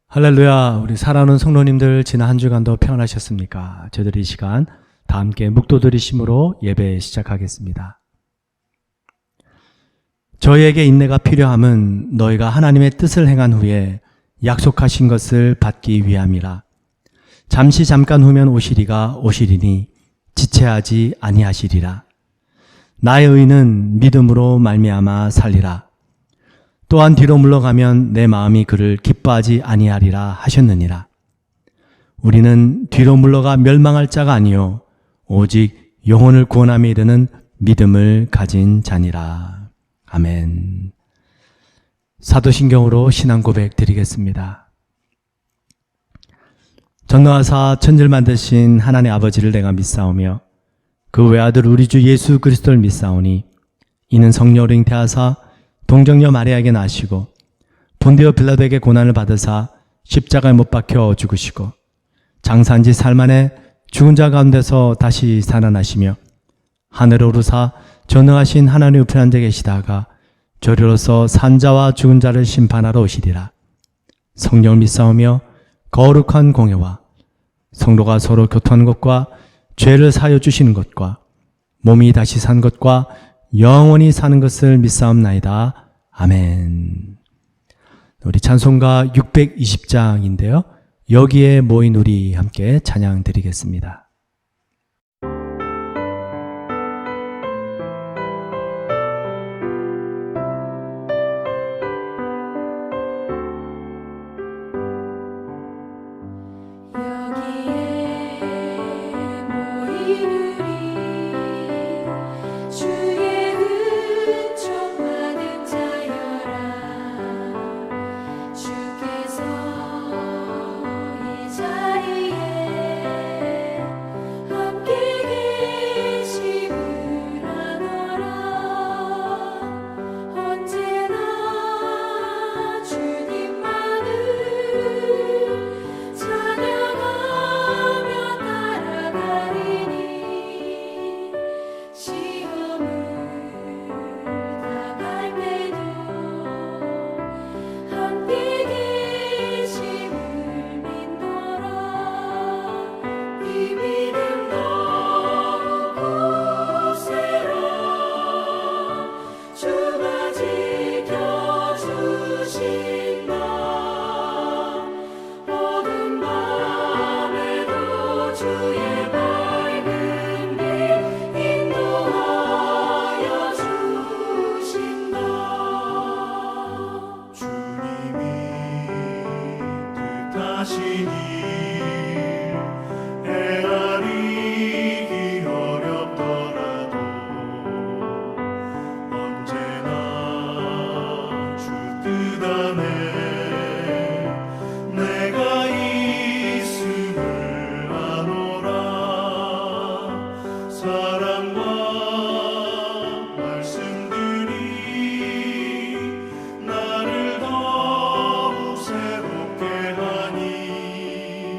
할렐루야. 우리 사랑하는 성도님들, 지난 한 주간도 평안하셨습니까? 저희들이 이 시간 다 함께 묵도드리심으로 예배 시작하겠습니다. 저희에게 인내가 필요함은 너희가 하나님의 뜻을 행한 후에 약속하신 것을 받기 위함이라. 잠깐 후면 오시리가 오시리니 지체하지 아니하시리라. 나의 의는 믿음으로 말미암아 살리라. 또한 뒤로 물러가면 내 마음이 그를 기뻐하지 아니하리라 하셨느니라. 우리는 뒤로 물러가 멸망할 자가 아니요 오직 영혼을 구원함에 이르는 믿음을 가진 자니라. 아멘. 사도신경으로 신앙 고백 드리겠습니다. 전능하사 천지를 만드신 하나님 아버지를 내가 믿사오며 그 외아들 우리 주 예수 그리스도를 믿사오니 이는 성령으로 잉태하사 동정녀 마리아에게 나시고 본디오 빌라도에게 고난을 받으사 십자가에 못 박혀 죽으시고 장사한 지 사흘 만에 죽은 자 가운데서 다시 살아나시며 하늘에 오르사 전능하신 하나님 우편한 데 계시다가 저리로서 산자와 죽은 자를 심판하러 오시리라. 성령을 믿사오며 거룩한 공예와 성도가 서로 교통하는 것과 죄를 사하여 주시는 것과 몸이 다시 산 것과 영원히 사는 것을 믿사옵나이다. 아멘. 우리 찬송가 620장인데요. 여기에 모인 우리 함께 찬양 드리겠습니다. 나를 더욱 새롭게 하니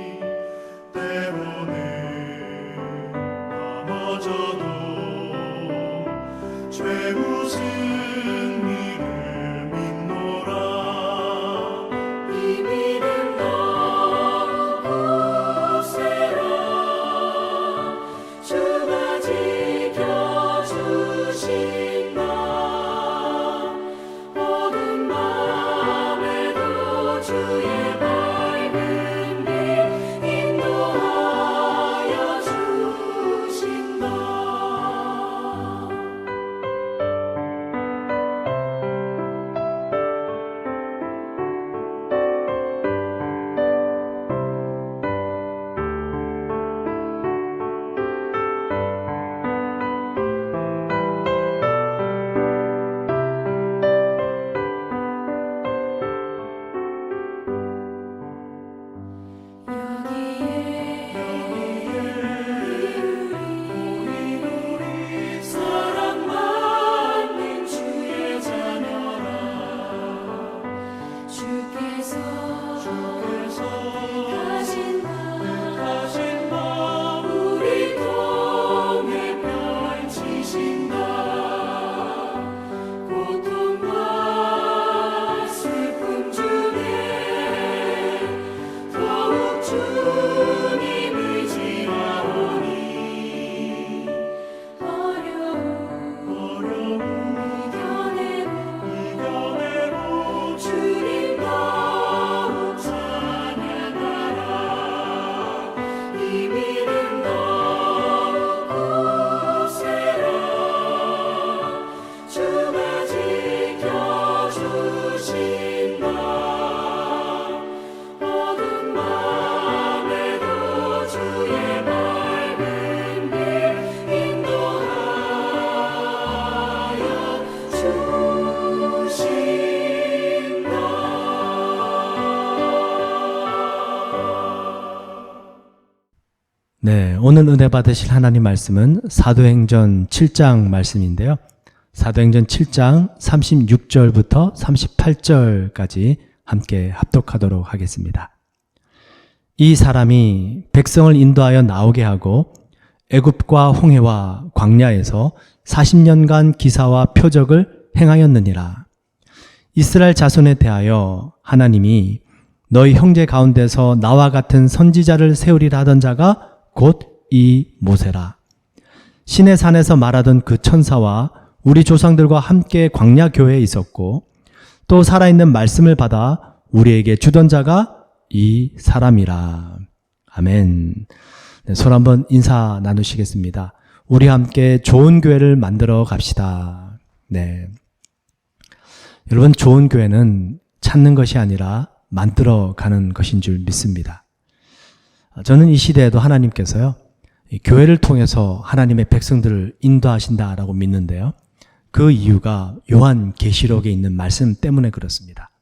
네, 오늘 은혜 받으실 하나님 말씀은 사도행전 7장 말씀인데요. 사도행전 7장 36절부터 38절까지 함께 합독하도록 하겠습니다. 이 사람이 백성을 인도하여 나오게 하고 애굽과 홍해와 광야에서 40년간 기사와 표적을 행하였느니라. 이스라엘 자손에 대하여 하나님이 너희 형제 가운데서 나와 같은 선지자를 세우리라 하던 자가 곧 이 모세라. 신의 산에서 말하던 그 천사와 우리 조상들과 함께 광야 교회에 있었고 또 살아있는 말씀을 받아 우리에게 주던 자가 이 사람이라. 아멘. 네, 손 한번 인사 나누시겠습니다. 우리 함께 좋은 교회를 만들어 갑시다. 네. 여러분, 좋은 교회는 찾는 것이 아니라 만들어 가는 것인 줄 믿습니다. 저는 이 시대에도 하나님께서요, 교회를 통해서 하나님의 백성들을 인도하신다라고 믿는데요. 그 이유가 요한계시록에 있는 말씀 때문에 그렇습니다.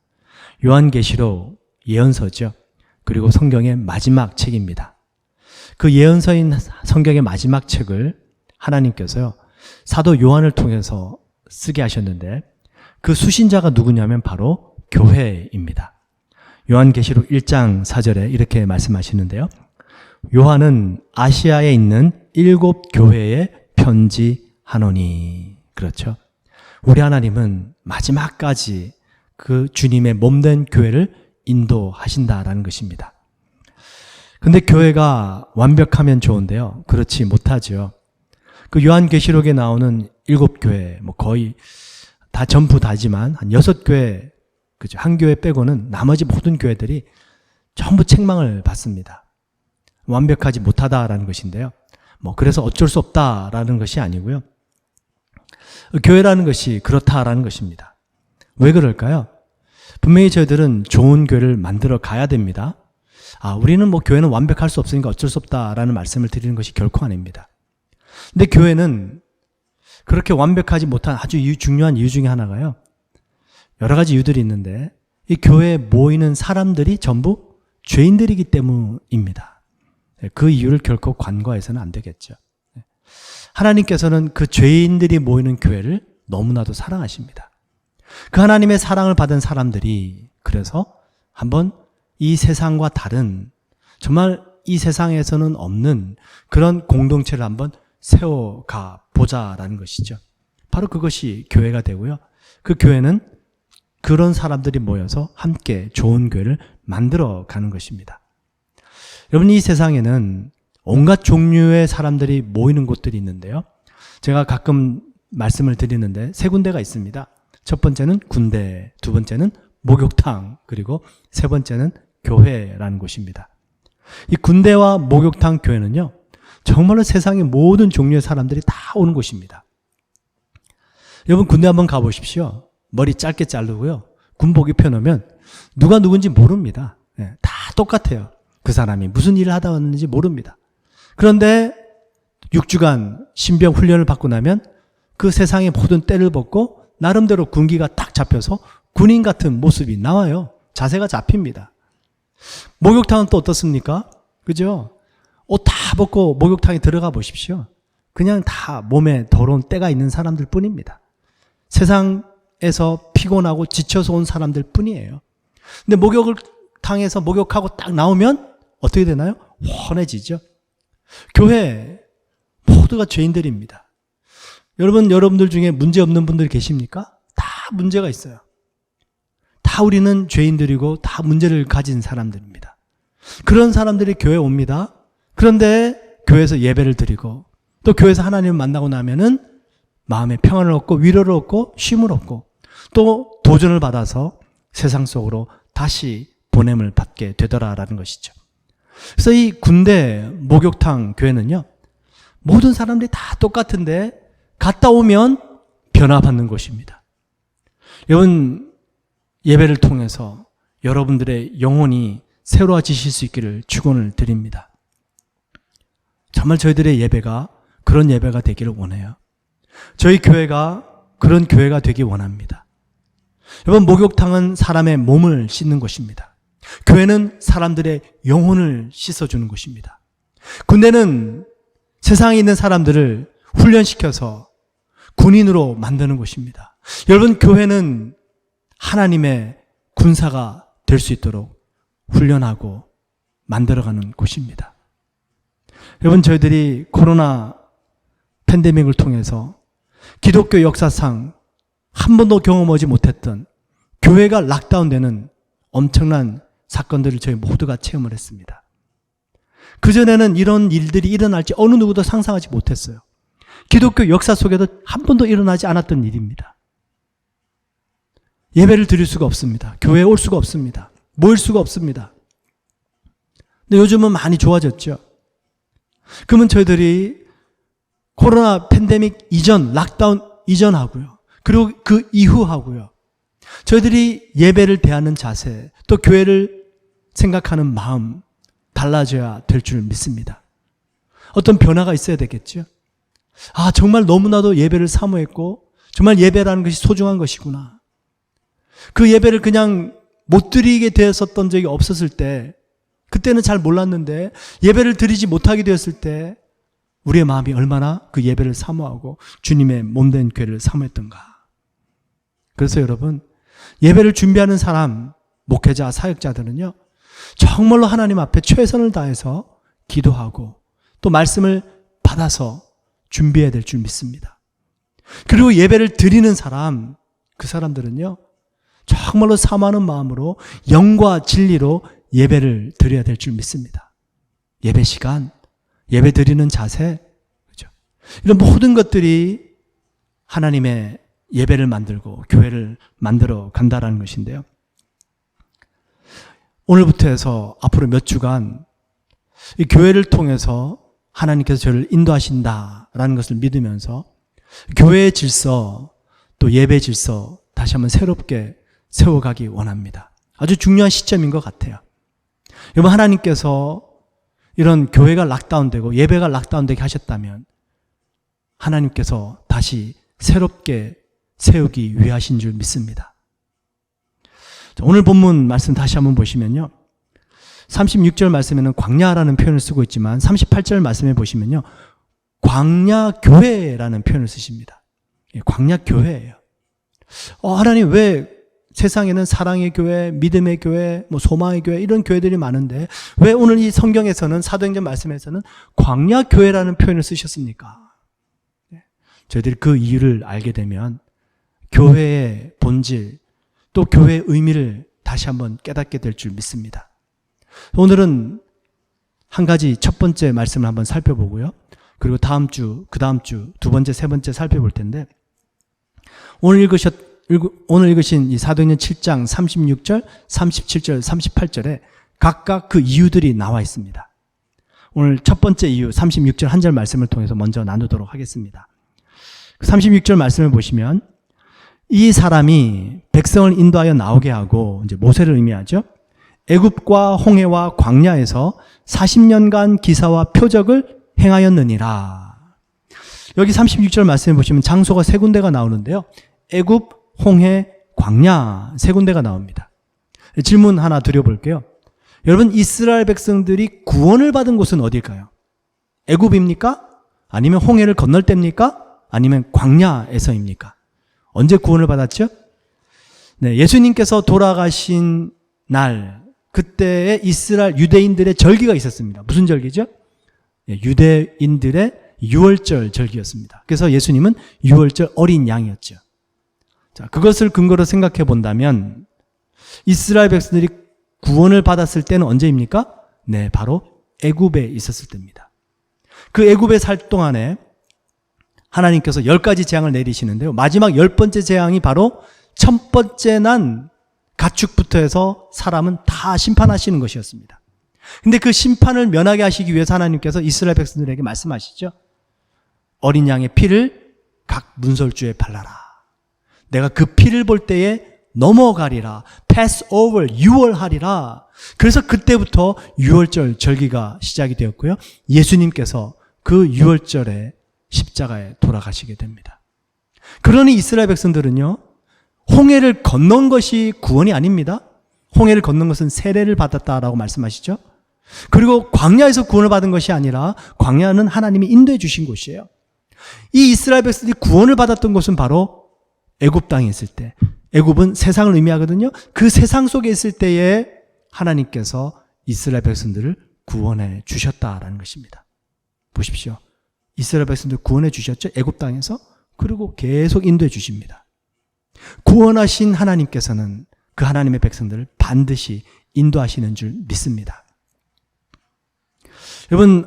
요한계시록 예언서죠. 그리고 성경의 마지막 책입니다. 그 예언서인 성경의 마지막 책을 하나님께서요, 사도 요한을 통해서 쓰게 하셨는데 그 수신자가 누구냐면 바로 교회입니다. 요한계시록 1장 4절에 이렇게 말씀하시는데요. 요한은 아시아에 있는 7 교회에 편지하노니. 그렇죠. 우리 하나님은 마지막까지 그 주님의 몸된 교회를 인도하신다라는 것입니다. 근데 교회가 완벽하면 좋은데요. 그렇지 못하죠. 그 요한계시록에 나오는 7 교회, 거의 다 전부 다지만 한 6교회, 그죠. 한 교회 빼고는 나머지 모든 교회들이 전부 책망을 받습니다. 완벽하지 못하다라는 것인데요. 그래서 어쩔 수 없다라는 것이 아니고요. 교회라는 것이 그렇다라는 것입니다. 왜 그럴까요? 분명히 저희들은 좋은 교회를 만들어 가야 됩니다. 우리는 교회는 완벽할 수 없으니까 어쩔 수 없다라는 말씀을 드리는 것이 결코 아닙니다. 근데 교회는 그렇게 완벽하지 못한 아주 중요한 이유 중에 하나가요. 여러 가지 이유들이 있는데 이 교회에 모이는 사람들이 전부 죄인들이기 때문입니다. 그 이유를 결코 간과해서는 안 되겠죠. 하나님께서는 그 죄인들이 모이는 교회를 너무나도 사랑하십니다. 그 하나님의 사랑을 받은 사람들이 그래서 한번 이 세상과 다른, 정말 이 세상에서는 없는 그런 공동체를 한번 세워가 보자라는 것이죠. 바로 그것이 교회가 되고요. 그 교회는 그런 사람들이 모여서 함께 좋은 교회를 만들어 가는 것입니다. 여러분, 이 세상에는 온갖 종류의 사람들이 모이는 곳들이 있는데요. 제가 가끔 말씀을 드리는데 3군데가 있습니다. 첫 번째는 군대, 두 번째는 목욕탕, 그리고 세 번째는 교회라는 곳입니다. 이 군대와 목욕탕, 교회는요, 정말로 세상의 모든 종류의 사람들이 다 오는 곳입니다. 여러분, 군대 한번 가보십시오. 머리 짧게 자르고요, 군복 입혀놓으면 누가 누군지 모릅니다. 다 똑같아요. 그 사람이 무슨 일을 하다 왔는지 모릅니다. 그런데 6주간 신병 훈련을 받고 나면 그 세상의 모든 때를 벗고 나름대로 군기가 딱 잡혀서 군인 같은 모습이 나와요. 자세가 잡힙니다. 목욕탕은 또 어떻습니까? 그죠? 옷 다 벗고 목욕탕에 들어가 보십시오. 그냥 다 몸에 더러운 때가 있는 사람들 뿐입니다. 세상에서 피곤하고 지쳐서 온 사람들 뿐이에요. 근데 목욕탕에서 목욕하고 딱 나오면 어떻게 되나요? 환해지죠. 교회 모두가 죄인들입니다. 여러분들 중에 문제 없는 분들 계십니까? 다 문제가 있어요. 다 우리는 죄인들이고 다 문제를 가진 사람들입니다. 그런 사람들이 교회에 옵니다. 그런데 교회에서 예배를 드리고 또 교회에서 하나님을 만나고 나면은 마음의 평안을 얻고 위로를 얻고 쉼을 얻고 또 도전을 받아서 세상 속으로 다시 보냄을 받게 되더라라는 것이죠. 그래서 이 군대, 목욕탕, 교회는요, 모든 사람들이 다 똑같은데 갔다 오면 변화받는 곳입니다. 여러분, 예배를 통해서 여러분들의 영혼이 새로워지실 수 있기를 축원을 드립니다. 정말 저희들의 예배가 그런 예배가 되기를 원해요. 저희 교회가 그런 교회가 되기 원합니다. 여러분, 목욕탕은 사람의 몸을 씻는 곳입니다. 교회는 사람들의 영혼을 씻어주는 곳입니다. 군대는 세상에 있는 사람들을 훈련시켜서 군인으로 만드는 곳입니다. 여러분, 교회는 하나님의 군사가 될 수 있도록 훈련하고 만들어가는 곳입니다. 여러분, 저희들이 코로나 팬데믹을 통해서 기독교 역사상 한 번도 경험하지 못했던 교회가 락다운되는 엄청난 사건들을 저희 모두가 체험을 했습니다. 그전에는 이런 일들이 일어날지 어느 누구도 상상하지 못했어요. 기독교 역사 속에도 한 번도 일어나지 않았던 일입니다. 예배를 드릴 수가 없습니다. 교회에 올 수가 없습니다. 모일 수가 없습니다. 근데 요즘은 많이 좋아졌죠. 그러면 저희들이 코로나 팬데믹 이전, 락다운 이전하고요. 그리고 그 이후하고요. 저희들이 예배를 대하는 자세, 또 교회를 생각하는 마음 달라져야 될 줄 믿습니다. 어떤 변화가 있어야 되겠죠. 정말 너무나도 예배를 사모했고 정말 예배라는 것이 소중한 것이구나. 그 예배를 그냥 못 드리게 되었었던 적이 없었을 때, 그때는 잘 몰랐는데 예배를 드리지 못하게 되었을 때 우리의 마음이 얼마나 그 예배를 사모하고 주님의 몸된 교회를 사모했던가. 그래서 여러분, 예배를 준비하는 사람, 목회자, 사역자들은요, 정말로 하나님 앞에 최선을 다해서 기도하고 또 말씀을 받아서 준비해야 될 줄 믿습니다. 그리고 예배를 드리는 사람, 그 사람들은요, 정말로 사모하는 마음으로 영과 진리로 예배를 드려야 될 줄 믿습니다. 예배 시간, 예배 드리는 자세, 그렇죠? 이런 모든 것들이 하나님의 예배를 만들고 교회를 만들어 간다라는 것인데요. 오늘부터 해서 앞으로 몇 주간 이 교회를 통해서 하나님께서 저를 인도하신다라는 것을 믿으면서 교회의 질서, 또 예배 질서 다시 한번 새롭게 세워가기 원합니다. 아주 중요한 시점인 것 같아요. 여러분, 하나님께서 이런 교회가 락다운되고 예배가 락다운되게 하셨다면 하나님께서 다시 새롭게 세우기 위하신 줄 믿습니다. 오늘 본문 말씀 다시 한번 보시면요, 36절 말씀에는 광야라는 표현을 쓰고 있지만 38절 말씀에 보시면요, 광야교회라는 표현을 쓰십니다. 광야교회예요. 하나님, 왜 세상에는 사랑의 교회, 믿음의 교회, 소망의 교회, 이런 교회들이 많은데 왜 오늘 이 성경에서는, 사도행전 말씀에서는 광야교회라는 표현을 쓰셨습니까? 저희들이 그 이유를 알게 되면 교회의 본질, 또 교회의 의미를 다시 한번 깨닫게 될 줄 믿습니다. 오늘은 한 가지 첫 번째 말씀을 한번 살펴보고요. 그리고 다음 주, 그 다음 주, 두 번째, 세 번째 살펴볼 텐데, 오늘 읽으신 이 사도행전 7장 36절, 37절, 38절에 각각 그 이유들이 나와 있습니다. 오늘 첫 번째 이유 36절 한 절 말씀을 통해서 먼저 나누도록 하겠습니다. 36절 말씀을 보시면, 이 사람이 백성을 인도하여 나오게 하고, 이제 모세를 의미하죠. 애굽과 홍해와 광야에서 40년간 기사와 표적을 행하였느니라. 여기 36절 말씀을 보시면 장소가 세 군데가 나오는데요. 애굽, 홍해, 광야 세 군데가 나옵니다. 질문 하나 드려볼게요. 여러분, 이스라엘 백성들이 구원을 받은 곳은 어딜까요? 애굽입니까? 아니면 홍해를 건널 때입니까? 아니면 광야에서입니까? 언제 구원을 받았죠? 네, 예수님께서 돌아가신 날, 그때에 이스라엘 유대인들의 절기가 있었습니다. 무슨 절기죠? 유대인들의 유월절 절기였습니다. 그래서 예수님은 유월절 어린 양이었죠. 자, 그것을 근거로 생각해 본다면 이스라엘 백성들이 구원을 받았을 때는 언제입니까? 네, 바로 애굽에 있었을 때입니다. 그 애굽에 살 동안에 하나님께서 10가지 재앙을 내리시는데요. 마지막 10번째 재앙이 바로 첫 번째 난 가축부터 해서 사람은 다 심판하시는 것이었습니다. 근데 그 심판을 면하게 하시기 위해서 하나님께서 이스라엘 백성들에게 말씀하시죠. 어린 양의 피를 각 문설주에 발라라. 내가 그 피를 볼 때에 넘어가리라. pass over, 유월하리라. 그래서 그때부터 유월절 절기가 시작이 되었고요. 예수님께서 그 유월절에 십자가에 돌아가시게 됩니다. 그러니 이스라엘 백성들은요, 홍해를 건넌 것이 구원이 아닙니다. 홍해를 건넌 것은 세례를 받았다라고 말씀하시죠. 그리고 광야에서 구원을 받은 것이 아니라 광야는 하나님이 인도해 주신 곳이에요. 이 이스라엘 백성들이 구원을 받았던 곳은 바로 애굽 땅에 있을 때, 애굽은 세상을 의미하거든요. 그 세상 속에 있을 때에 하나님께서 이스라엘 백성들을 구원해 주셨다라는 것입니다. 보십시오. 이스라엘 백성들 구원해 주셨죠? 애굽 땅에서. 그리고 계속 인도해 주십니다. 구원하신 하나님께서는 그 하나님의 백성들을 반드시 인도하시는 줄 믿습니다. 여러분,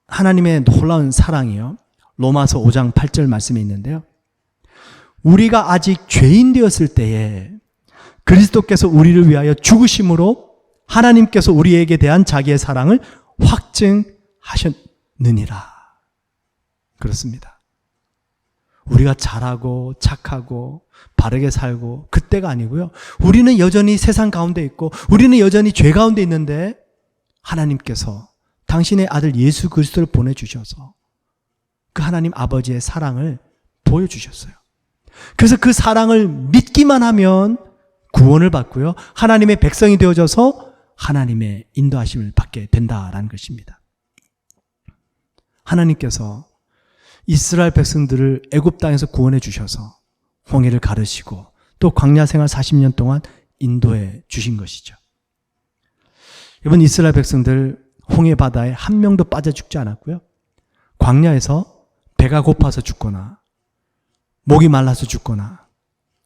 하나님의 놀라운 사랑이요. 로마서 5장 8절 말씀에 있는데요. 우리가 아직 죄인 되었을 때에 그리스도께서 우리를 위하여 죽으심으로 하나님께서 우리에게 대한 자기의 사랑을 확증하셨느니라. 그렇습니다. 우리가 잘하고 착하고 바르게 살고 그때가 아니고요. 우리는 여전히 세상 가운데 있고 우리는 여전히 죄 가운데 있는데 하나님께서 당신의 아들 예수 그리스도를 보내주셔서 그 하나님 아버지의 사랑을 보여주셨어요. 그래서 그 사랑을 믿기만 하면 구원을 받고요. 하나님의 백성이 되어져서 하나님의 인도하심을 받게 된다라는 것입니다. 하나님께서 이스라엘 백성들을 애굽 땅에서 구원해 주셔서 홍해를 가르시고 또 광야 생활 40년 동안 인도해 주신 것이죠. 이번 이스라엘 백성들 홍해 바다에 한 명도 빠져 죽지 않았고요. 광야에서 배가 고파서 죽거나 목이 말라서 죽거나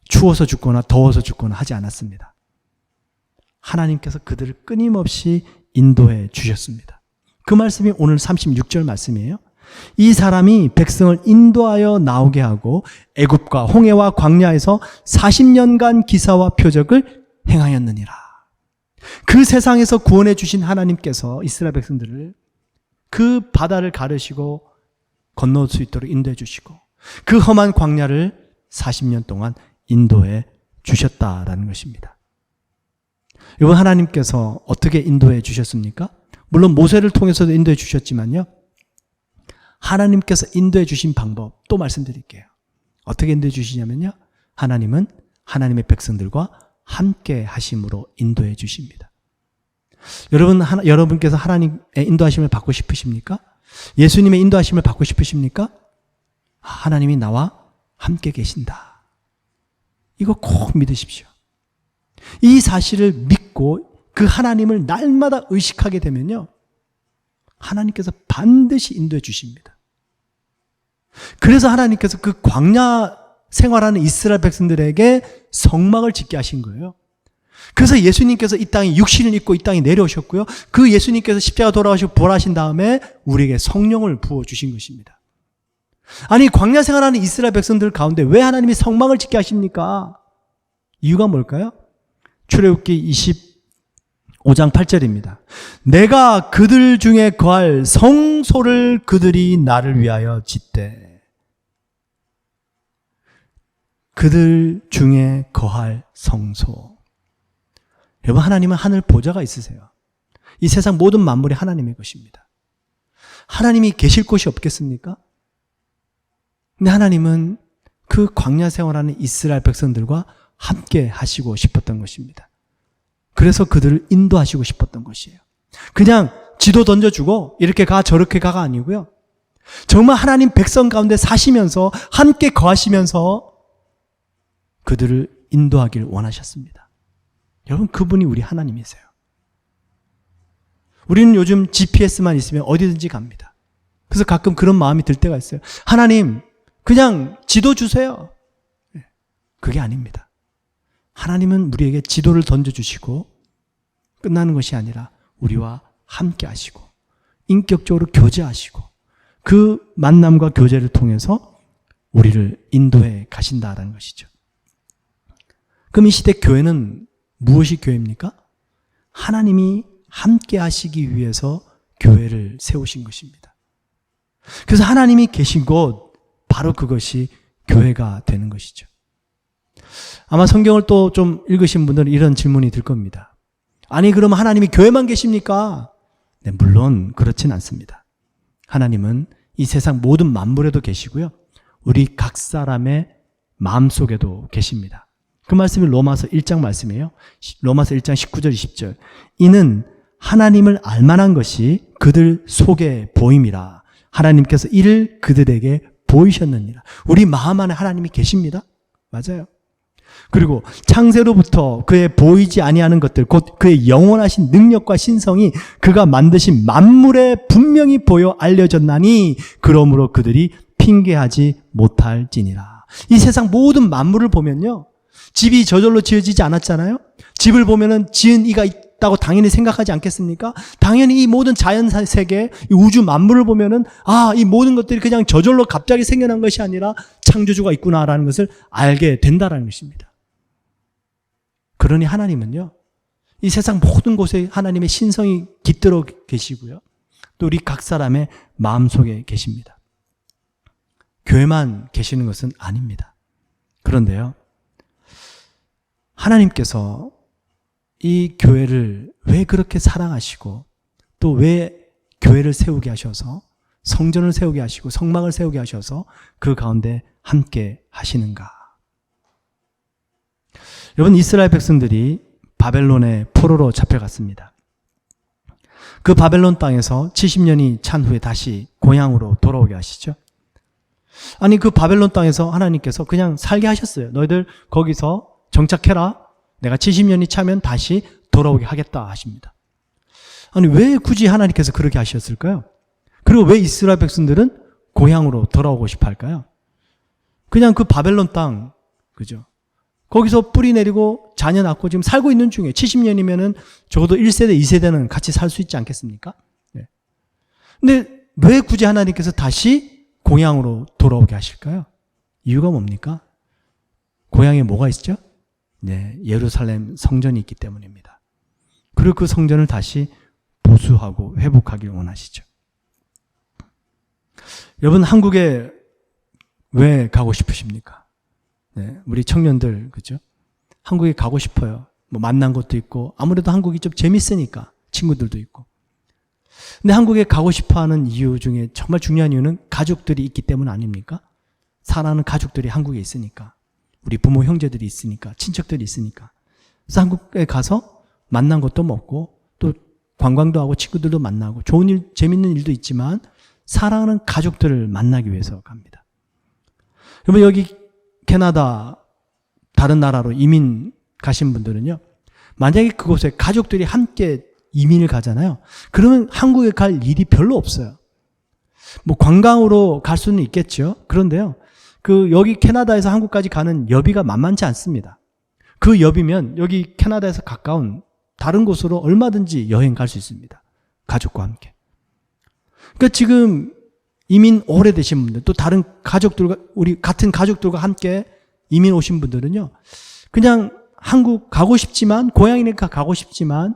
추워서 죽거나 더워서 죽거나 하지 않았습니다. 하나님께서 그들을 끊임없이 인도해 주셨습니다. 그 말씀이 오늘 36절 말씀이에요. 이 사람이 백성을 인도하여 나오게 하고 애굽과 홍해와 광야에서 40년간 기사와 표적을 행하였느니라. 그 세상에서 구원해 주신 하나님께서 이스라엘 백성들을 그 바다를 가르시고 건널 수 있도록 인도해 주시고 그 험한 광야를 40년 동안 인도해 주셨다라는 것입니다. 이번 하나님께서 어떻게 인도해 주셨습니까? 물론 모세를 통해서도 인도해 주셨지만요. 하나님께서 인도해 주신 방법 또 말씀드릴게요. 어떻게 인도해 주시냐면요. 하나님은 하나님의 백성들과 함께 하심으로 인도해 주십니다. 여러분께서 하나님의 인도하심을 받고 싶으십니까? 예수님의 인도하심을 받고 싶으십니까? 하나님이 나와 함께 계신다. 이거 꼭 믿으십시오. 이 사실을 믿고 그 하나님을 날마다 의식하게 되면요. 하나님께서 반드시 인도해 주십니다. 그래서 하나님께서 그 광야 생활하는 이스라엘 백성들에게 성막을 짓게 하신 거예요. 그래서 예수님께서 이 땅에 육신을 입고 이 땅에 내려오셨고요. 그 예수님께서 십자가 돌아가시고 부활하신 다음에 우리에게 성령을 부어주신 것입니다. 아니 광야 생활하는 이스라엘 백성들 가운데 왜 하나님이 성막을 짓게 하십니까? 이유가 뭘까요? 출애굽기 25장 8절입니다. 내가 그들 중에 거할 성소를 그들이 나를 위하여 짓되. 그들 중에 거할 성소. 여러분, 하나님은 하늘 보좌가 있으세요. 이 세상 모든 만물이 하나님의 것입니다. 하나님이 계실 곳이 없겠습니까? 근데 하나님은 그 광야 생활하는 이스라엘 백성들과 함께 하시고 싶었던 것입니다. 그래서 그들을 인도하시고 싶었던 것이에요. 그냥 지도 던져주고 이렇게 가 저렇게 가가 아니고요. 정말 하나님 백성 가운데 사시면서 함께 거하시면서 그들을 인도하기를 원하셨습니다. 여러분, 그분이 우리 하나님이세요. 우리는 요즘 GPS만 있으면 어디든지 갑니다. 그래서 가끔 그런 마음이 들 때가 있어요. 하나님, 그냥 지도 주세요. 그게 아닙니다. 하나님은 우리에게 지도를 던져주시고 끝나는 것이 아니라 우리와 함께 하시고 인격적으로 교제하시고 그 만남과 교제를 통해서 우리를 인도해 가신다라는 것이죠. 그럼 이 시대 교회는 무엇이 교회입니까? 하나님이 함께 하시기 위해서 교회를 세우신 것입니다. 그래서 하나님이 계신 곳, 바로 그것이 교회가 되는 것이죠. 아마 성경을 또 좀 읽으신 분들은 이런 질문이 들 겁니다. 아니, 그럼 하나님이 교회만 계십니까? 네, 물론 그렇진 않습니다. 하나님은 이 세상 모든 만물에도 계시고요. 우리 각 사람의 마음속에도 계십니다. 그 말씀이 로마서 1장 말씀이에요. 로마서 1장 19절 20절. 이는 하나님을 알만한 것이 그들 속에 보임이라. 하나님께서 이를 그들에게 보이셨느니라. 우리 마음 안에 하나님이 계십니다. 맞아요. 그리고 창세로부터 그의 보이지 아니하는 것들, 곧 그의 영원하신 능력과 신성이 그가 만드신 만물에 분명히 보여 알려졌나니 그러므로 그들이 핑계하지 못할지니라. 이 세상 모든 만물을 보면요, 집이 저절로 지어지지 않았잖아요. 집을 보면은 지은 이가 있다고 당연히 생각하지 않겠습니까? 당연히 이 모든 자연 세계, 이 우주 만물을 보면은 이 모든 것들이 그냥 저절로 갑자기 생겨난 것이 아니라 창조주가 있구나라는 것을 알게 된다라는 것입니다. 그러니 하나님은요, 이 세상 모든 곳에 하나님의 신성이 깃들어 계시고요, 또 우리 각 사람의 마음속에 계십니다. 교회만 계시는 것은 아닙니다. 그런데요, 하나님께서 이 교회를 왜 그렇게 사랑하시고 또 왜 교회를 세우게 하셔서 성전을 세우게 하시고 성막을 세우게 하셔서 그 가운데 함께 하시는가? 여러분, 이스라엘 백성들이 바벨론의 포로로 잡혀갔습니다. 그 바벨론 땅에서 70년이 찬 후에 다시 고향으로 돌아오게 하시죠. 아니, 그 바벨론 땅에서 하나님께서 그냥 살게 하셨어요. 너희들 거기서 정착해라. 내가 70년이 차면 다시 돌아오게 하겠다 하십니다. 아니, 왜 굳이 하나님께서 그렇게 하셨을까요? 그리고 왜 이스라엘 백성들은 고향으로 돌아오고 싶어 할까요? 그냥 그 바벨론 땅, 그죠? 거기서 뿌리 내리고 자녀 낳고 지금 살고 있는 중에 70년이면은 적어도 1세대, 2세대는 같이 살 수 있지 않겠습니까? 네. 근데 왜 굳이 하나님께서 다시 고향으로 돌아오게 하실까요? 이유가 뭡니까? 고향에 뭐가 있죠? 네, 예루살렘 성전이 있기 때문입니다. 그리고 그 성전을 다시 보수하고 회복하기를 원하시죠. 여러분, 한국에 왜 가고 싶으십니까? 네, 우리 청년들, 그죠? 한국에 가고 싶어요. 뭐 만난 것도 있고, 아무래도 한국이 좀 재밌으니까, 친구들도 있고. 근데 한국에 가고 싶어 하는 이유 중에 정말 중요한 이유는 가족들이 있기 때문 아닙니까? 사랑하는 가족들이 한국에 있으니까. 우리 부모 형제들이 있으니까, 친척들이 있으니까. 그래서 한국에 가서 만난 것도 먹고, 또 관광도 하고, 친구들도 만나고, 좋은 일, 재밌는 일도 있지만, 사랑하는 가족들을 만나기 위해서 갑니다. 여러분, 여기 캐나다, 다른 나라로 이민 가신 분들은요, 만약에 그곳에 가족들이 함께 이민을 가잖아요. 그러면 한국에 갈 일이 별로 없어요. 뭐 관광으로 갈 수는 있겠죠. 그런데요, 여기 캐나다에서 한국까지 가는 여비가 만만치 않습니다. 그 여비면 여기 캐나다에서 가까운 다른 곳으로 얼마든지 여행 갈 수 있습니다. 가족과 함께. 그러니까 지금 이민 오래되신 분들, 또 다른 가족들과, 우리 같은 가족들과 함께 이민 오신 분들은요, 그냥 한국 가고 싶지만, 고향이니까 가고 싶지만,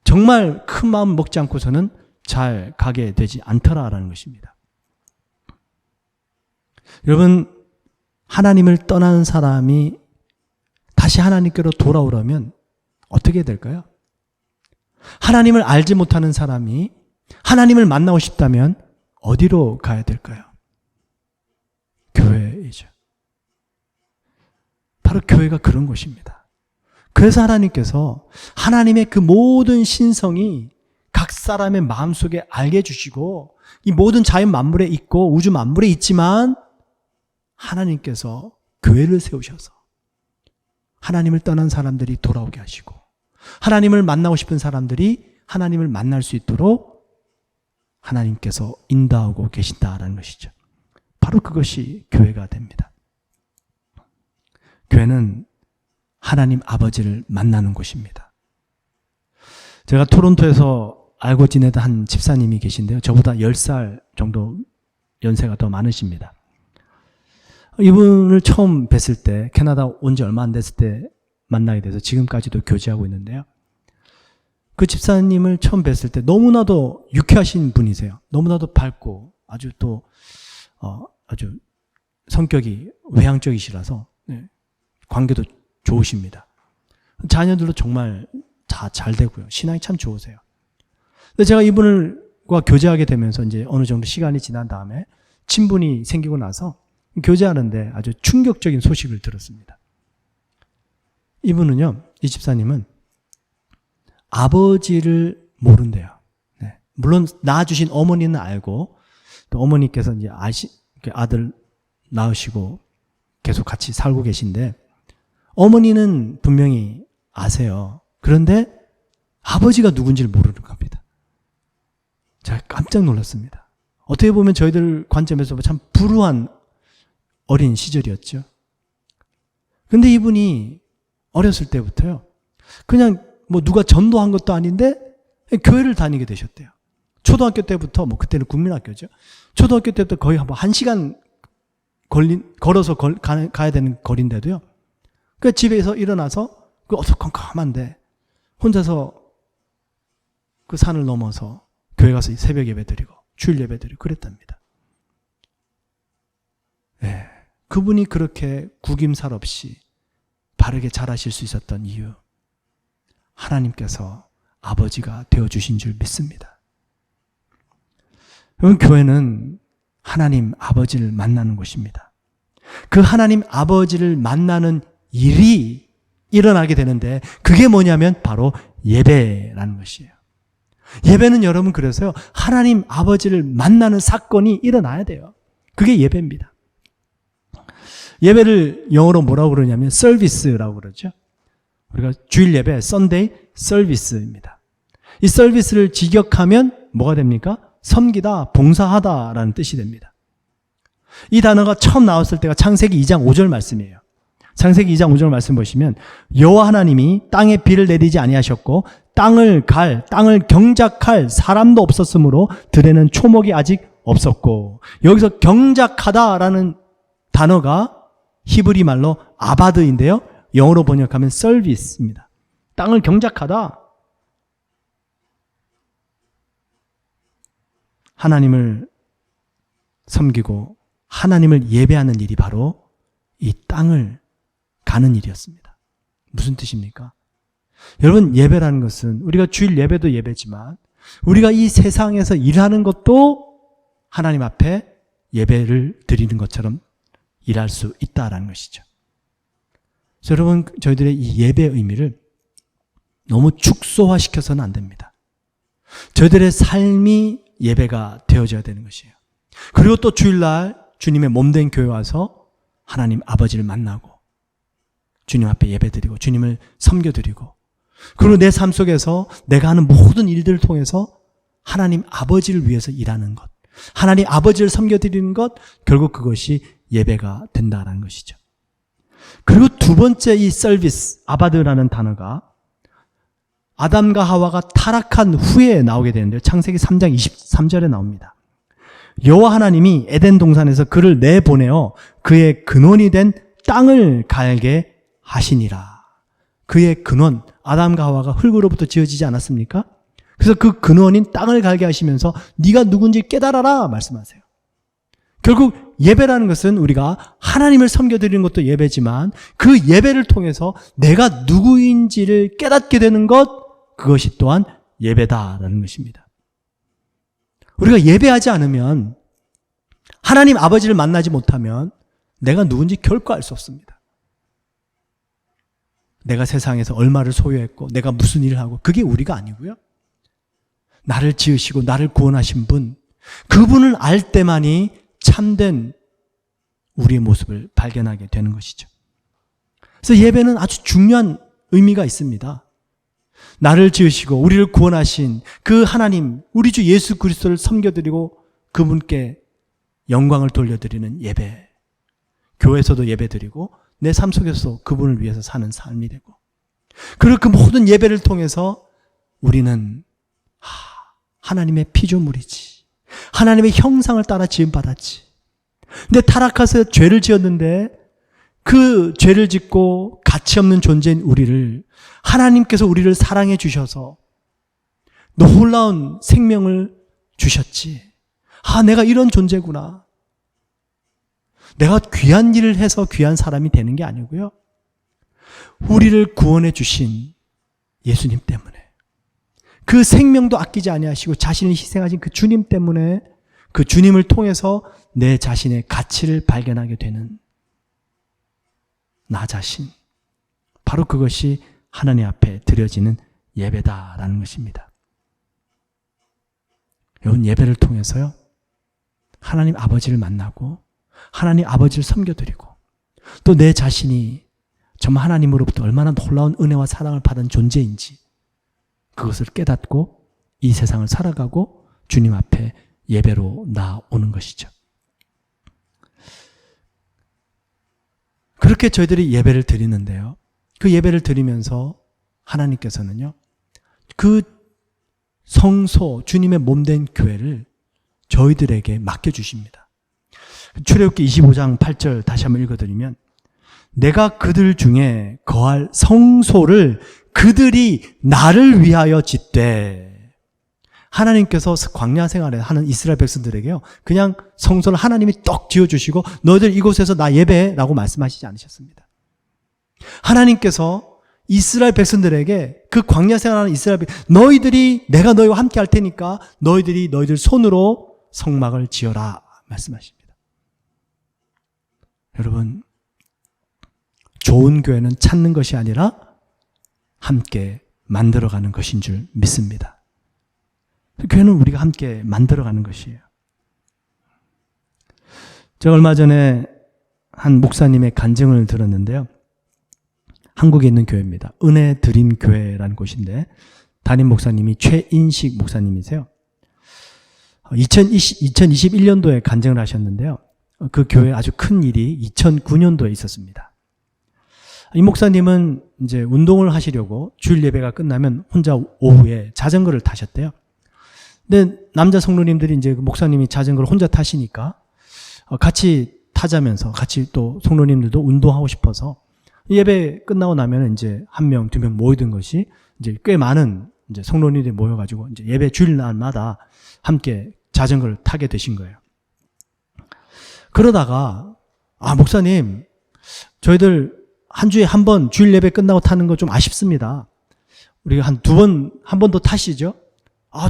정말 큰 마음 먹지 않고서는 잘 가게 되지 않더라라는 것입니다. 여러분, 하나님을 떠나는 사람이 다시 하나님께로 돌아오려면 어떻게 될까요? 하나님을 알지 못하는 사람이 하나님을 만나고 싶다면 어디로 가야 될까요? 교회이죠. 바로 교회가 그런 곳입니다. 그래서 하나님께서 하나님의 그 모든 신성이 각 사람의 마음속에 알게 해주시고, 이 모든 자연 만물에 있고 우주 만물에 있지만 하나님께서 교회를 세우셔서 하나님을 떠난 사람들이 돌아오게 하시고, 하나님을 만나고 싶은 사람들이 하나님을 만날 수 있도록 하나님께서 인도하고 계신다라는 것이죠. 바로 그것이 교회가 됩니다. 교회는 하나님 아버지를 만나는 곳입니다. 제가 토론토에서 알고 지내던 한 집사님이 계신데요. 저보다 10살 정도 연세가 더 많으십니다. 이분을 처음 뵀을 때, 캐나다 온 지 얼마 안 됐을 때 만나게 돼서 지금까지도 교제하고 있는데요. 그 집사님을 처음 뵀을 때 너무나도 유쾌하신 분이세요. 너무나도 밝고 아주 또 아주 성격이 외향적이시라서 관계도 좋으십니다. 자녀들도 정말 다 잘 되고요. 신앙이 참 좋으세요. 근데 제가 이분과 교제하게 되면서 이제 어느 정도 시간이 지난 다음에 친분이 생기고 나서 교제하는데 아주 충격적인 소식을 들었습니다. 이분은요, 이 집사님은 아버지를 모른대요. 네. 물론 낳아주신 어머니는 알고, 또 어머니께서 이제 아들 낳으시고 계속 같이 살고 계신데, 어머니는 분명히 아세요. 그런데 아버지가 누군지를 모르는 겁니다. 제가 깜짝 놀랐습니다. 어떻게 보면 저희들 관점에서 참 불우한 어린 시절이었죠. 근데 이분이 어렸을 때부터요, 그냥 뭐 누가 전도한 것도 아닌데 교회를 다니게 되셨대요. 초등학교 때부터, 뭐 그때는 국민학교죠. 초등학교 때부터 거의 한 1시간 걸어서 가야 되는 거리인데도요, 그 집에서 일어나서 그 어두컴컴한데 혼자서 그 산을 넘어서 교회 가서 새벽 예배 드리고 주일 예배 드리고 그랬답니다. 네. 그분이 그렇게 구김살 없이 바르게 자라실 수 있었던 이유, 하나님께서 아버지가 되어주신 줄 믿습니다. 여러분, 교회는 하나님 아버지를 만나는 곳입니다. 그 하나님 아버지를 만나는 일이 일어나게 되는데, 그게 뭐냐면 바로 예배라는 것이에요. 예배는 여러분, 그래서요, 하나님 아버지를 만나는 사건이 일어나야 돼요. 그게 예배입니다. 예배를 영어로 뭐라고 그러냐면 서비스라고 그러죠. 우리가 주일 예배, Sunday 서비스입니다. 이 서비스를 직역하면 뭐가 됩니까? 섬기다, 봉사하다라는 뜻이 됩니다. 이 단어가 처음 나왔을 때가 창세기 2장 5절 말씀이에요. 창세기 2장 5절 말씀 보시면, 여호와 하나님이 땅에 비를 내리지 아니하셨고 땅을 경작할 사람도 없었으므로 들에는 초목이 아직 없었고, 여기서 경작하다라는 단어가 히브리 말로 아바드인데요, 영어로 번역하면 서비스입니다. 땅을 경작하다, 하나님을 섬기고 하나님을 예배하는 일이 바로 이 땅을 가는 일이었습니다. 무슨 뜻입니까? 여러분, 예배라는 것은 우리가 주일 예배도 예배지만 우리가 이 세상에서 일하는 것도 하나님 앞에 예배를 드리는 것처럼 일할 수 있다라는 것이죠. 그래서 여러분, 저희들의 이 예배의 의미를 너무 축소화시켜서는 안 됩니다. 저희들의 삶이 예배가 되어져야 되는 것이에요. 그리고 또 주일날 주님의 몸된 교회 와서 하나님 아버지를 만나고 주님 앞에 예배드리고 주님을 섬겨드리고, 그리고 내 삶 속에서 내가 하는 모든 일들을 통해서 하나님 아버지를 위해서 일하는 것, 하나님 아버지를 섬겨드리는 것, 결국 그것이 예배가 된다는 것이죠. 그리고 두 번째, 이 서비스, 아바드라는 단어가 아담과 하와가 타락한 후에 나오게 되는데요. 창세기 3장 23절에 나옵니다. 여호와 하나님이 에덴 동산에서 그를 내보내어 그의 근원이 된 땅을 갈게 하시니라. 그의 근원, 아담과 하와가 흙으로부터 지어지지 않았습니까? 그래서 그 근원인 땅을 갈게 하시면서 네가 누군지 깨달아라 말씀하세요. 결국 예배라는 것은 우리가 하나님을 섬겨드리는 것도 예배지만 그 예배를 통해서 내가 누구인지를 깨닫게 되는 것, 그것이 또한 예배다라는 것입니다. 우리가 예배하지 않으면, 하나님 아버지를 만나지 못하면 내가 누군지 결코 알 수 없습니다. 내가 세상에서 얼마를 소유했고 내가 무슨 일을 하고, 그게 우리가 아니고요, 나를 지으시고 나를 구원하신 분, 그분을 알 때만이 참된 우리의 모습을 발견하게 되는 것이죠. 그래서 예배는 아주 중요한 의미가 있습니다. 나를 지으시고 우리를 구원하신 그 하나님, 우리 주 예수 그리스도를 섬겨드리고 그분께 영광을 돌려드리는 예배, 교회에서도 예배드리고 내 삶 속에서 그분을 위해서 사는 삶이 되고, 그리고 그 모든 예배를 통해서 우리는 하나님의 피조물이지, 하나님의 형상을 따라 지음받았지. 근데 타락해서 죄를 지었는데 그 죄를 짓고 가치 없는 존재인 우리를 하나님께서 우리를 사랑해 주셔서 놀라운 생명을 주셨지. 내가 이런 존재구나. 내가 귀한 일을 해서 귀한 사람이 되는 게 아니고요, 우리를 구원해 주신 예수님 때문에, 그 생명도 아끼지 아니하시고 자신을 희생하신 그 주님 때문에, 그 주님을 통해서 내 자신의 가치를 발견하게 되는 나 자신, 바로 그것이 하나님 앞에 드려지는 예배다라는 것입니다. 여러분, 예배를 통해서요, 하나님 아버지를 만나고 하나님 아버지를 섬겨드리고 또 내 자신이 정말 하나님으로부터 얼마나 놀라운 은혜와 사랑을 받은 존재인지 그것을 깨닫고 이 세상을 살아가고 주님 앞에 예배로 나오는 것이죠. 그렇게 저희들이 예배를 드리는데요. 그 예배를 드리면서 하나님께서는요, 그 성소, 주님의 몸된 교회를 저희들에게 맡겨주십니다. 출애굽기 25장 8절 다시 한번 읽어드리면, 내가 그들 중에 거할 성소를 그들이 나를 위하여 짓되, 하나님께서 광야 생활에 하는 이스라엘 백성들에게요, 그냥 성소를 하나님이 떡 지어주시고 너희들 이곳에서 나 예배라고 말씀하시지 않으셨습니다. 하나님께서 이스라엘 백성들에게 그 광야 생활하는 이스라엘 너희들이 내가 너희와 함께 할 테니까 너희들이 너희들 손으로 성막을 지어라 말씀하십니다. 여러분, 좋은 교회는 찾는 것이 아니라 함께 만들어가는 것인 줄 믿습니다. 교회는 우리가 함께 만들어가는 것이에요. 제가 얼마 전에 한 목사님의 간증을 들었는데요. 한국에 있는 교회입니다. 은혜 드림 교회라는 곳인데 담임 목사님이 최인식 목사님이세요. 2021년도에 간증을 하셨는데요. 그 교회에 아주 큰 일이 2009년도에 있었습니다. 이 목사님은 이제 운동을 하시려고 주일 예배가 끝나면 혼자 오후에 자전거를 타셨대요. 근데 남자 성도님들이 이제 목사님이 자전거를 혼자 타시니까 같이 타자면서 같이 또 성도님들도 운동하고 싶어서 예배 끝나고 나면 이제 한 명, 두 명 모이던 것이 이제 꽤 많은 이제 성도님들이 모여가지고 이제 예배 주일날마다 함께 자전거를 타게 되신 거예요. 그러다가, 목사님, 저희들 한 주에 한 번 주일 예배 끝나고 타는 거 좀 아쉽습니다. 우리가 한 번 더 타시죠?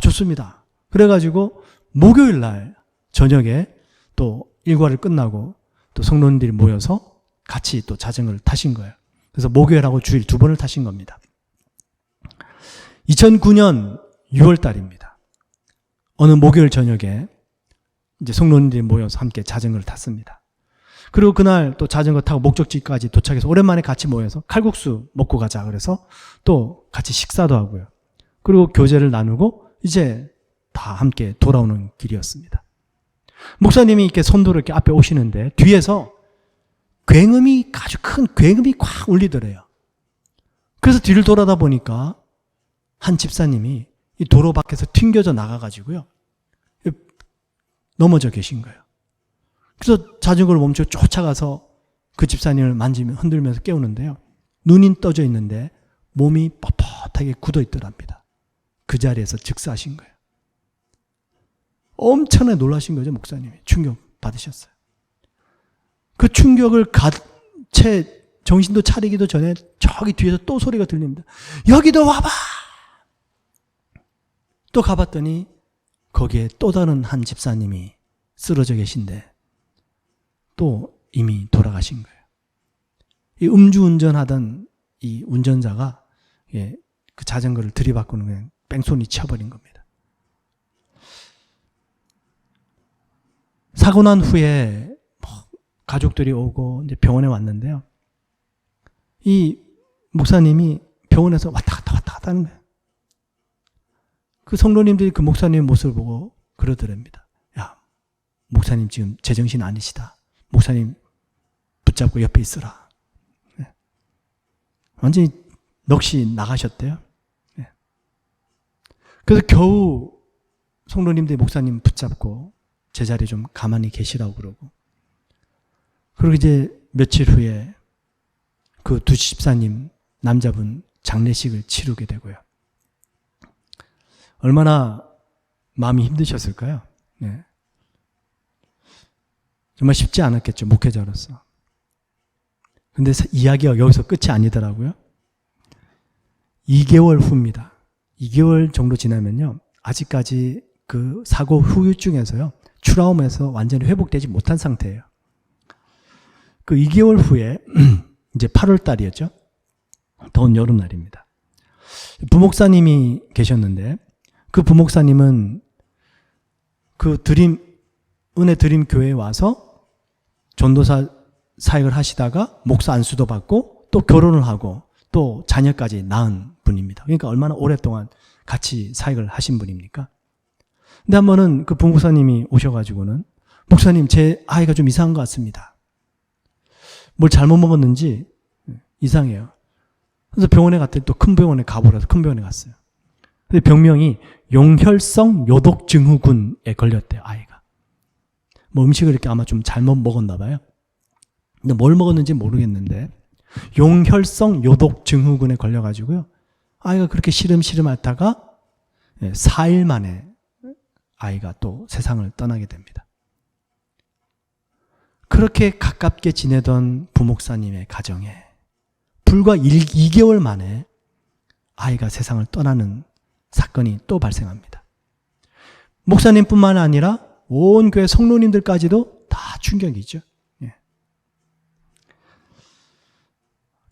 좋습니다. 그래가지고 목요일 날 저녁에 또 일과를 끝나고 또 성도님들이 모여서 같이 또 자전거를 타신 거예요. 그래서 목요일하고 주일 2번을 타신 겁니다. 2009년 6월 달입니다. 어느 목요일 저녁에 이제 성도님들이 모여서 함께 자전거를 탔습니다. 그리고 그날 또 자전거 타고 목적지까지 도착해서 오랜만에 같이 모여서 칼국수 먹고 가자 그래서 또 같이 식사도 하고요. 그리고 교제를 나누고 이제 다 함께 돌아오는 길이었습니다. 목사님이 이렇게 선도로 이렇게 앞에 오시는데 뒤에서 아주 큰 굉음이 콱 울리더래요. 그래서 뒤를 돌아다 보니까 한 집사님이 이 도로 밖에서 튕겨져 나가가지고요. 넘어져 계신 거예요. 그래서 자전거를 멈춰 쫓아가서 그 집사님을 만지며 흔들면서 깨우는데요. 눈이 떠져 있는데 몸이 뻣뻣하게 굳어 있더랍니다. 그 자리에서 즉사하신 거예요. 엄청나게 놀라신 거죠, 목사님이. 충격 받으셨어요. 그 충격을 채 정신도 차리기도 전에 저기 뒤에서 또 소리가 들립니다. 여기도 와봐! 또 가봤더니 거기에 또 다른 한 집사님이 쓰러져 계신데 또 이미 돌아가신 거예요. 이 음주운전하던 이 운전자가 그 자전거를 들이받고는 그냥 뺑소니 쳐버린 겁니다. 사고 난 후에 가족들이 오고 이제 병원에 왔는데요. 이 목사님이 병원에서 왔다 갔다 하는 거예요. 그 성도님들이 그 목사님의 모습을 보고 그러더랍니다. 야, 목사님 지금 제정신 아니시다. 목사님 붙잡고 옆에 있어라. 완전히 넋이 나가셨대요. 그래서 겨우 성도님들이 목사님 붙잡고 제자리에 좀 가만히 계시라고 그러고, 그리고 이제 며칠 후에 그 두 집사님 남자분 장례식을 치르게 되고요. 얼마나 마음이 힘드셨을까요? 네. 정말 쉽지 않았겠죠, 목회자로서. 근데 이야기가 여기서 끝이 아니더라고요. 2개월 후입니다. 2개월 정도 지나면요, 아직까지 그 사고 후유증에서요, 트라우마에서 완전히 회복되지 못한 상태예요. 그 2개월 후에 이제 8월 달이었죠. 더운 여름날입니다. 부목사님이 계셨는데 그 부목사님은 그 은혜 드림 교회에 와서 전도사 사역을 하시다가 목사 안수도 받고 또 결혼을 하고 또 자녀까지 낳은 분입니다. 그러니까 얼마나 오랫동안 같이 사역을 하신 분입니까? 근데 한 번은 그 부목사님이 오셔가지고는 목사님, 제 아이가 좀 이상한 것 같습니다. 뭘 잘못 먹었는지 이상해요. 그래서 병원에 갔더니 또 큰 병원에 가보라서 큰 병원에 갔어요. 근데 병명이 용혈성 요독증후군에 걸렸대요, 아이가. 뭐 음식을 이렇게 아마 좀 잘못 먹었나 봐요. 근데 뭘 먹었는지 모르겠는데 용혈성 요독증후군에 걸려가지고요. 아이가 그렇게 시름시름 앓다가 4일 만에 아이가 또 세상을 떠나게 됩니다. 그렇게 가깝게 지내던 부목사님의 가정에 불과 2개월 만에 아이가 세상을 떠나는 사건이 또 발생합니다. 목사님뿐만 아니라 온 교회 성도님들까지도 다 충격이죠.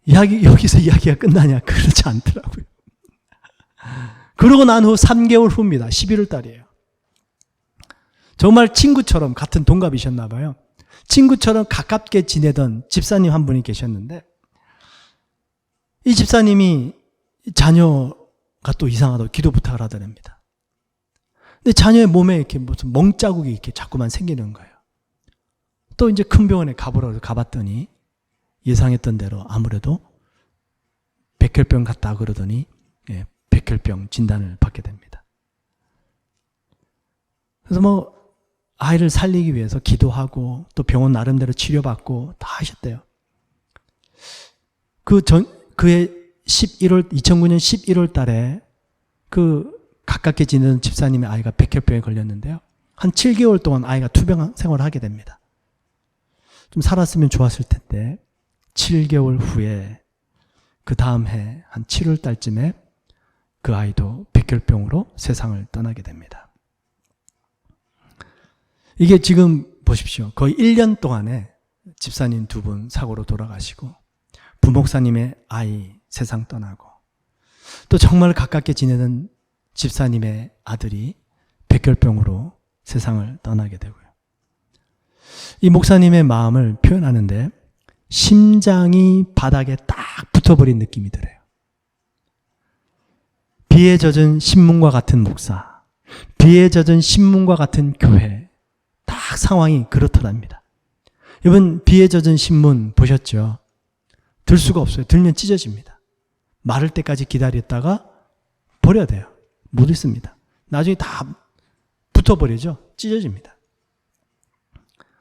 여기서 이야기가 끝나냐? 그렇지 않더라고요. 그러고 난 후 3개월 후입니다. 11월 달이에요. 정말 친구처럼 같은 동갑이셨나 봐요. 친구처럼 가깝게 지내던 집사님 한 분이 계셨는데 이 집사님이 자녀가 또 이상하다고 기도 부탁을 하더랍니다. 근데 자녀의 몸에 이렇게 무슨 멍자국이 이렇게 자꾸만 생기는 거예요. 또 이제 큰 병원에 가보라고 가봤더니 예상했던 대로 아무래도 백혈병 같다 그러더니 백혈병 진단을 받게 됩니다. 그래서 뭐 아이를 살리기 위해서 기도하고 또 병원 나름대로 치료받고 다 하셨대요. 그해 2009년 11월 달에 그 가깝게 지내는 집사님의 아이가 백혈병에 걸렸는데요. 한 7개월 동안 아이가 투병 생활을 하게 됩니다. 좀 살았으면 좋았을 텐데 7개월 후에 그 다음 해 한 7월 달쯤에 그 아이도 백혈병으로 세상을 떠나게 됩니다. 이게 지금 보십시오. 거의 1년 동안에 집사님 2분 사고로 돌아가시고 부목사님의 아이 세상 떠나고 또 정말 가깝게 지내던 집사님의 아들이 백혈병으로 세상을 떠나게 되고요. 이 목사님의 마음을 표현하는데 심장이 바닥에 딱 붙어버린 느낌이 들어요. 비에 젖은 신문과 같은 목사, 비에 젖은 신문과 같은 교회, 딱 상황이 그렇더랍니다. 여러분 비에 젖은 신문 보셨죠? 들 수가 없어요. 들면 찢어집니다. 마를 때까지 기다렸다가 버려야 돼요. 못 읽습니다. 나중에 다 붙어버리죠. 찢어집니다.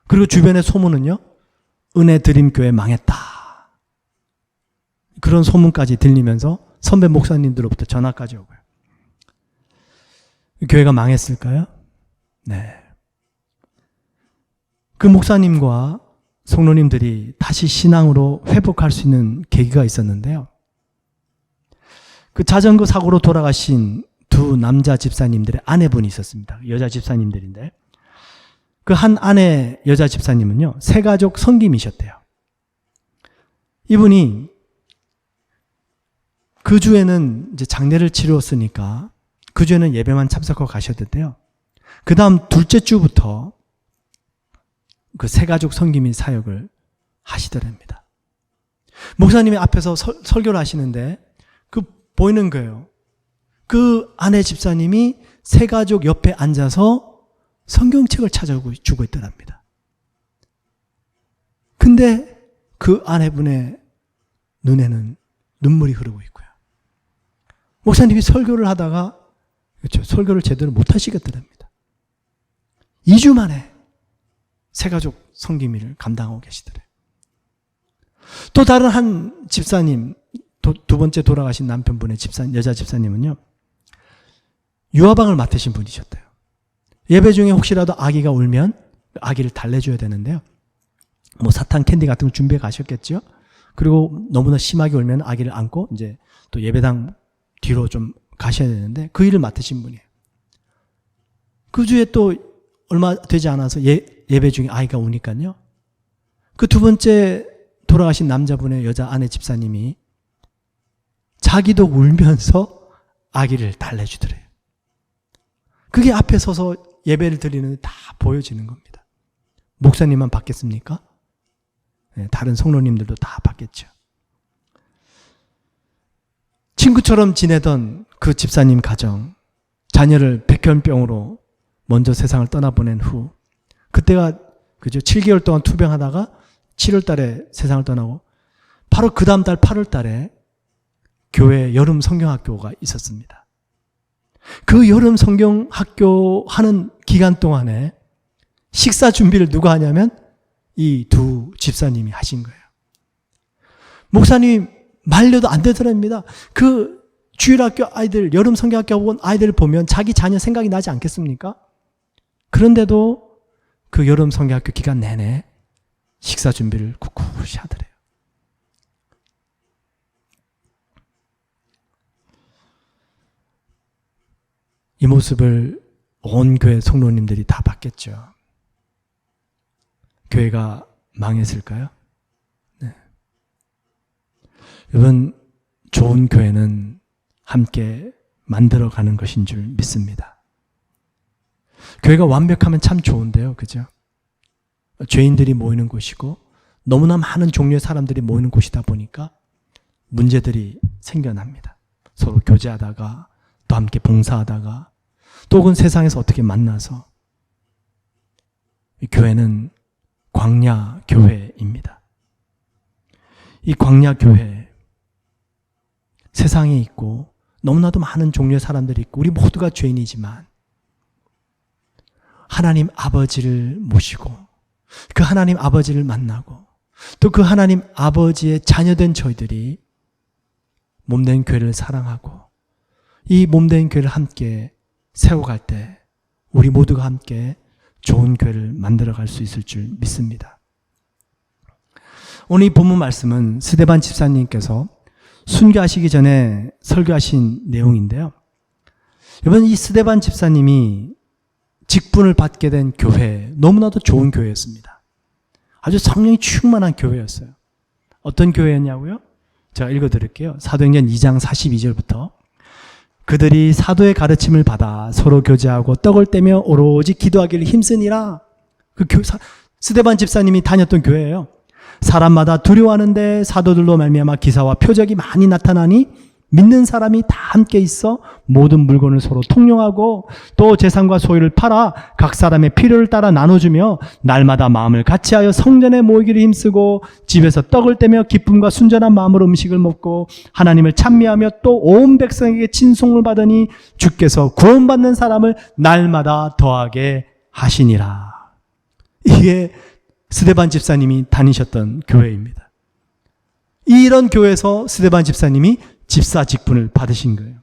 그리고 주변의 소문은요. 은혜 드림교회 망했다. 그런 소문까지 들리면서 선배 목사님들로부터 전화까지 오고요. 교회가 망했을까요? 네. 그 목사님과 성도님들이 다시 신앙으로 회복할 수 있는 계기가 있었는데요. 그 자전거 사고로 돌아가신 2 남자 집사님들의 아내분이 있었습니다. 여자 집사님들인데 그 한 아내 여자 집사님은요. 새가족 성김이셨대요. 이분이 그 주에는 이제 장례를 치렀으니까 그 주에는 예배만 참석하고 가셨는데요. 그 다음 둘째 주부터 그 새가족 성김이 사역을 하시더랍니다. 목사님이 앞에서 설교를 하시는데 그 보이는 거예요. 그 아내 집사님이 새가족 옆에 앉아서 성경책을 찾아주고 있더랍니다. 근데 그 아내분의 눈에는 눈물이 흐르고 있고요. 목사님이 설교를 하다가 그렇죠. 설교를 제대로 못 하시겠더랍니다. 2주 만에 새가족 성김이를 감당하고 계시더래요. 또 다른 한 집사님, 2번째 돌아가신 남편분의 여자 집사님은요. 유아방을 맡으신 분이셨대요. 예배 중에 혹시라도 아기가 울면 아기를 달래줘야 되는데요. 뭐 사탕, 캔디 같은 거 준비해 가셨겠죠. 그리고 너무나 심하게 울면 아기를 안고 이제 또 예배당 뒤로 좀 가셔야 되는데 그 일을 맡으신 분이에요. 그 주에 또 얼마 되지 않아서 예배 중에 아이가 우니까요. 그 2번째 돌아가신 남자분의 여자 아내 집사님이 자기도 울면서 아기를 달래주더래요. 그게 앞에 서서 예배를 드리는데 다 보여지는 겁니다. 목사님만 받겠습니까? 네, 다른 성도님들도 다 받겠죠. 친구처럼 지내던 그 집사님 가정, 자녀를 백혈병으로 먼저 세상을 떠나보낸 후, 그때가 그죠? 7개월 동안 투병하다가 7월 달에 세상을 떠나고, 바로 그 다음 달 8월 달에 교회 여름 성경학교가 있었습니다. 그 여름 성경학교 하는 기간 동안에 식사 준비를 누가 하냐면 이 두 집사님이 하신 거예요. 목사님 말려도 안 되더랍니다. 그 주일학교 아이들, 여름 성경학교 온 아이들을 보면 자기 자녀 생각이 나지 않겠습니까? 그런데도 그 여름 성경학교 기간 내내 식사 준비를 꿋꿋이 하더래요. 이 모습을 온 교회 성도님들이 다 봤겠죠. 교회가 망했을까요? 네. 여러분, 좋은 교회는 함께 만들어가는 것인 줄 믿습니다. 교회가 완벽하면 참 좋은데요. 그죠? 죄인들이 모이는 곳이고 너무나 많은 종류의 사람들이 모이는 곳이다 보니까 문제들이 생겨납니다. 서로 교제하다가 또 함께 봉사하다가 또 혹은 세상에서 어떻게 만나서. 이 교회는 광야 교회입니다. 이 광야 교회, 세상에 있고 너무나도 많은 종류의 사람들이 있고 우리 모두가 죄인이지만 하나님 아버지를 모시고 그 하나님 아버지를 만나고 또 그 하나님 아버지의 자녀된 저희들이 몸된 교회를 사랑하고 이 몸된 교회를 함께 세워갈 때 우리 모두가 함께 좋은 교회를 만들어갈 수 있을 줄 믿습니다. 오늘 이 본문 말씀은 스데반 집사님께서 순교하시기 전에 설교하신 내용인데요. 여러분, 이 스데반 집사님이 직분을 받게 된 교회, 너무나도 좋은 교회였습니다. 아주 성령이 충만한 교회였어요. 어떤 교회였냐고요? 제가 읽어드릴게요. 사도행전 2장 42절부터 그들이 사도의 가르침을 받아 서로 교제하고 떡을 떼며 오로지 기도하기를 힘쓰니라. 그 스데반 집사님이 다녔던 교회예요. 사람마다 두려워하는데 사도들로 말미암아 기사와 표적이 많이 나타나니 믿는 사람이 다 함께 있어 모든 물건을 서로 통용하고 또 재산과 소유를 팔아 각 사람의 필요를 따라 나눠주며 날마다 마음을 같이하여 성전에 모이기를 힘쓰고 집에서 떡을 떼며 기쁨과 순전한 마음으로 음식을 먹고 하나님을 찬미하며 또 온 백성에게 친송을 받으니 주께서 구원받는 사람을 날마다 더하게 하시니라. 이게 스데반 집사님이 다니셨던 교회입니다. 이런 교회에서 스데반 집사님이 집사 직분을 받으신 거예요.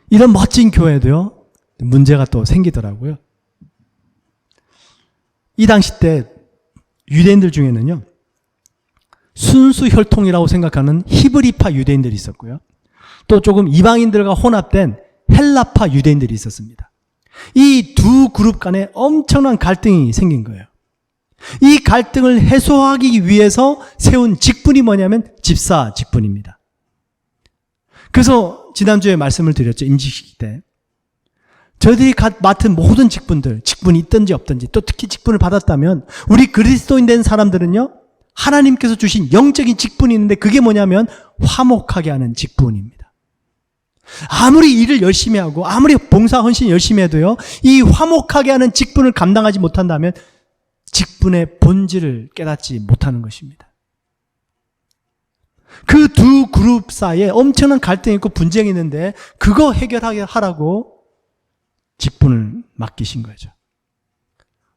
이런 멋진 교회도요, 문제가 또 생기더라고요. 이 당시 때 유대인들 중에는요, 순수 혈통이라고 생각하는 히브리파 유대인들이 있었고요. 또 조금 이방인들과 혼합된 헬라파 유대인들이 있었습니다. 이 두 그룹 간에 엄청난 갈등이 생긴 거예요. 이 갈등을 해소하기 위해서 세운 직분이 뭐냐면 집사 직분입니다. 그래서 지난주에 말씀을 드렸죠. 임직식 때. 저희들이 맡은 모든 직분들, 직분이 있든지 없든지 또 특히 직분을 받았다면 우리 그리스도인 된 사람들은요, 하나님께서 주신 영적인 직분이 있는데 그게 뭐냐면 화목하게 하는 직분입니다. 아무리 일을 열심히 하고 아무리 봉사 헌신 열심히 해도요, 이 화목하게 하는 직분을 감당하지 못한다면 직분의 본질을 깨닫지 못하는 것입니다. 그 두 그룹 사이에 엄청난 갈등이 있고 분쟁이 있는데 그거 해결하게 하라고 직분을 맡기신 거죠.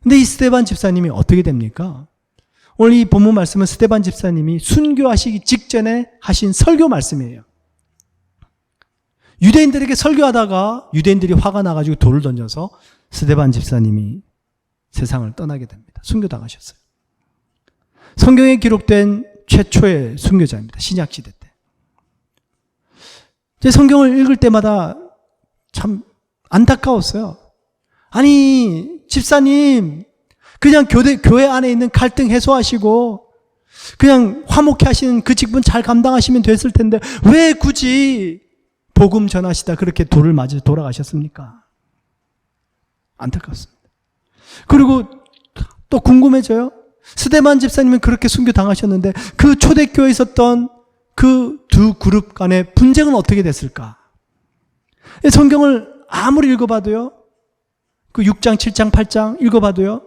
근데 이 스데반 집사님이 어떻게 됩니까? 오늘 이 본문 말씀은 스데반 집사님이 순교하시기 직전에 하신 설교 말씀이에요. 유대인들에게 설교하다가 유대인들이 화가 나가지고 돌을 던져서 스데반 집사님이 세상을 떠나게 됩니다. 순교당하셨어요. 성경에 기록된 최초의 순교자입니다. 신약시대 때. 제 성경을 읽을 때마다 참 안타까웠어요. 아니, 집사님, 그냥 교회 안에 있는 갈등 해소하시고 그냥 화목해 하시는 그 직분 잘 감당하시면 됐을 텐데 왜 굳이 복음 전하시다 그렇게 돌을 맞아 돌아가셨습니까? 안타깝습니다. 그리고 또 궁금해져요. 스데반 집사님은 그렇게 순교당하셨는데 그 초대교회에 있었던 그 두 그룹 간의 분쟁은 어떻게 됐을까? 성경을 아무리 읽어봐도요, 그 6장, 7장, 8장 읽어봐도요,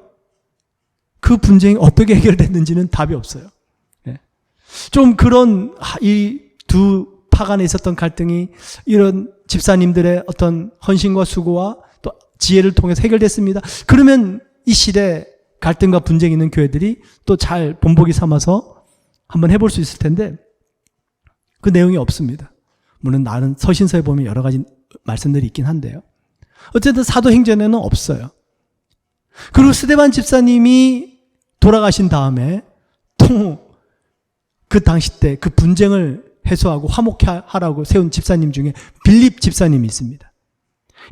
그 분쟁이 어떻게 해결됐는지는 답이 없어요. 좀 그런 이 두 파 간에 있었던 갈등이 이런 집사님들의 어떤 헌신과 수고와 또 지혜를 통해서 해결됐습니다. 그러면 이 시대 갈등과 분쟁이 있는 교회들이 또 잘 본보기 삼아서 한번 해볼 수 있을 텐데 그 내용이 없습니다. 물론 나는 서신서에 보면 여러 가지 말씀들이 있긴 한데요. 어쨌든 사도행전에는 없어요. 그리고 스데반 집사님이 돌아가신 다음에 또 그 당시 때 그 분쟁을 해소하고 화목하라고 세운 집사님 중에 빌립 집사님이 있습니다.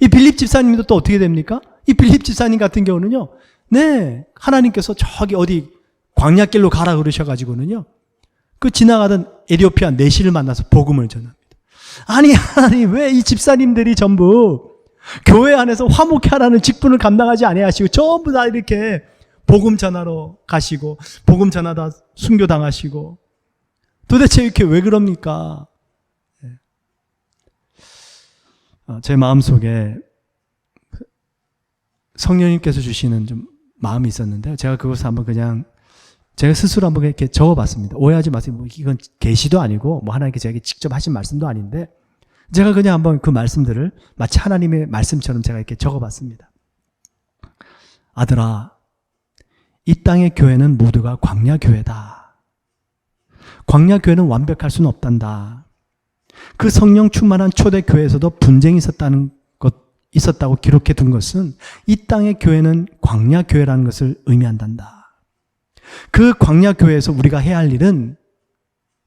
이 빌립 집사님도 또 어떻게 됩니까? 이 빌립 집사님 같은 경우는요, 네, 하나님께서 저기 어디 광야길로 가라 그러셔가지고는요, 그 지나가던 에티오피아 내시를 만나서 복음을 전합니다. 아니, 하나님 왜 이 집사님들이 전부 교회 안에서 화목하라는 직분을 감당하지 아니하시고 전부 다 이렇게 복음 전하러 가시고 복음 전하다 순교당하시고 도대체 이렇게 왜 그럽니까? 제 마음속에 성령님께서 주시는 좀 마음이 있었는데 제가 그것을 한번 그냥 제가 스스로 한번 이렇게 적어봤습니다. 오해하지 마세요. 뭐 이건 계시도 아니고 뭐 하나님께 제가 직접 하신 말씀도 아닌데 제가 그냥 한번 그 말씀들을 마치 하나님의 말씀처럼 제가 이렇게 적어봤습니다. 아들아, 이 땅의 교회는 모두가 광야교회다. 광야교회는 완벽할 수는 없단다. 그 성령 충만한 초대교회에서도 분쟁이 있었다고 기록해 둔 것은 이 땅의 교회는 광야교회라는 것을 의미한단다. 그 광야교회에서 우리가 해야 할 일은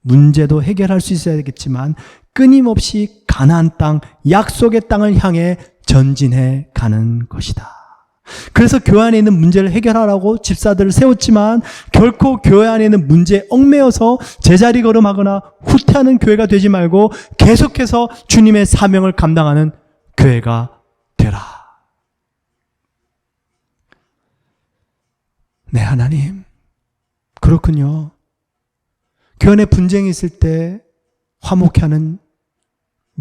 문제도 해결할 수 있어야겠지만 끊임없이 가나안 땅, 약속의 땅을 향해 전진해 가는 것이다. 그래서 교회 안에 있는 문제를 해결하라고 집사들을 세웠지만 결코 교회 안에 있는 문제에 얽매여서 제자리 걸음하거나 후퇴하는 교회가 되지 말고 계속해서 주님의 사명을 감당하는 교회가 되라. 네, 하나님. 그렇군요. 교회 안에 분쟁이 있을 때 화목해 하는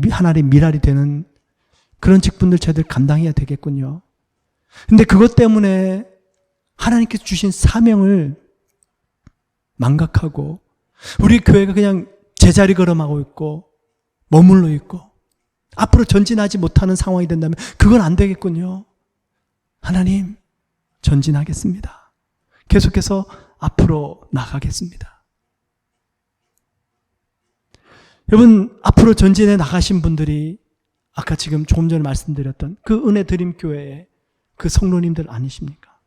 하나님의 미랄이 되는 그런 직분들 저희들 감당해야 되겠군요. 근데 그것 때문에 하나님께서 주신 사명을 망각하고 우리 교회가 그냥 제자리 걸음하고 있고 머물러 있고 앞으로 전진하지 못하는 상황이 된다면 그건 안 되겠군요. 하나님, 전진하겠습니다. 계속해서 앞으로 나가겠습니다. 여러분, 앞으로 전진해 나가신 분들이 아까 지금 조금 전에 말씀드렸던 그 은혜 드림 교회의 그 성도님들 아니십니까?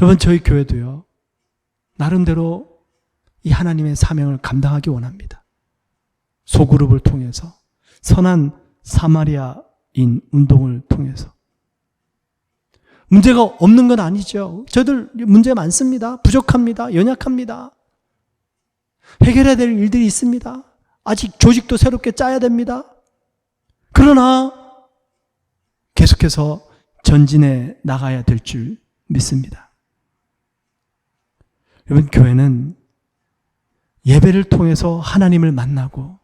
여러분, 저희 교회도요, 나름대로 이 하나님의 사명을 감당하기 원합니다. 소그룹을 통해서, 선한 사마리아인 운동을 통해서. 문제가 없는 건 아니죠. 저희들 문제 많습니다. 부족합니다. 연약합니다. 해결해야 될 일들이 있습니다. 아직 조직도 새롭게 짜야 됩니다. 그러나 계속해서 전진해 나가야 될 줄 믿습니다. 여러분, 교회는 예배를 통해서 하나님을 만나고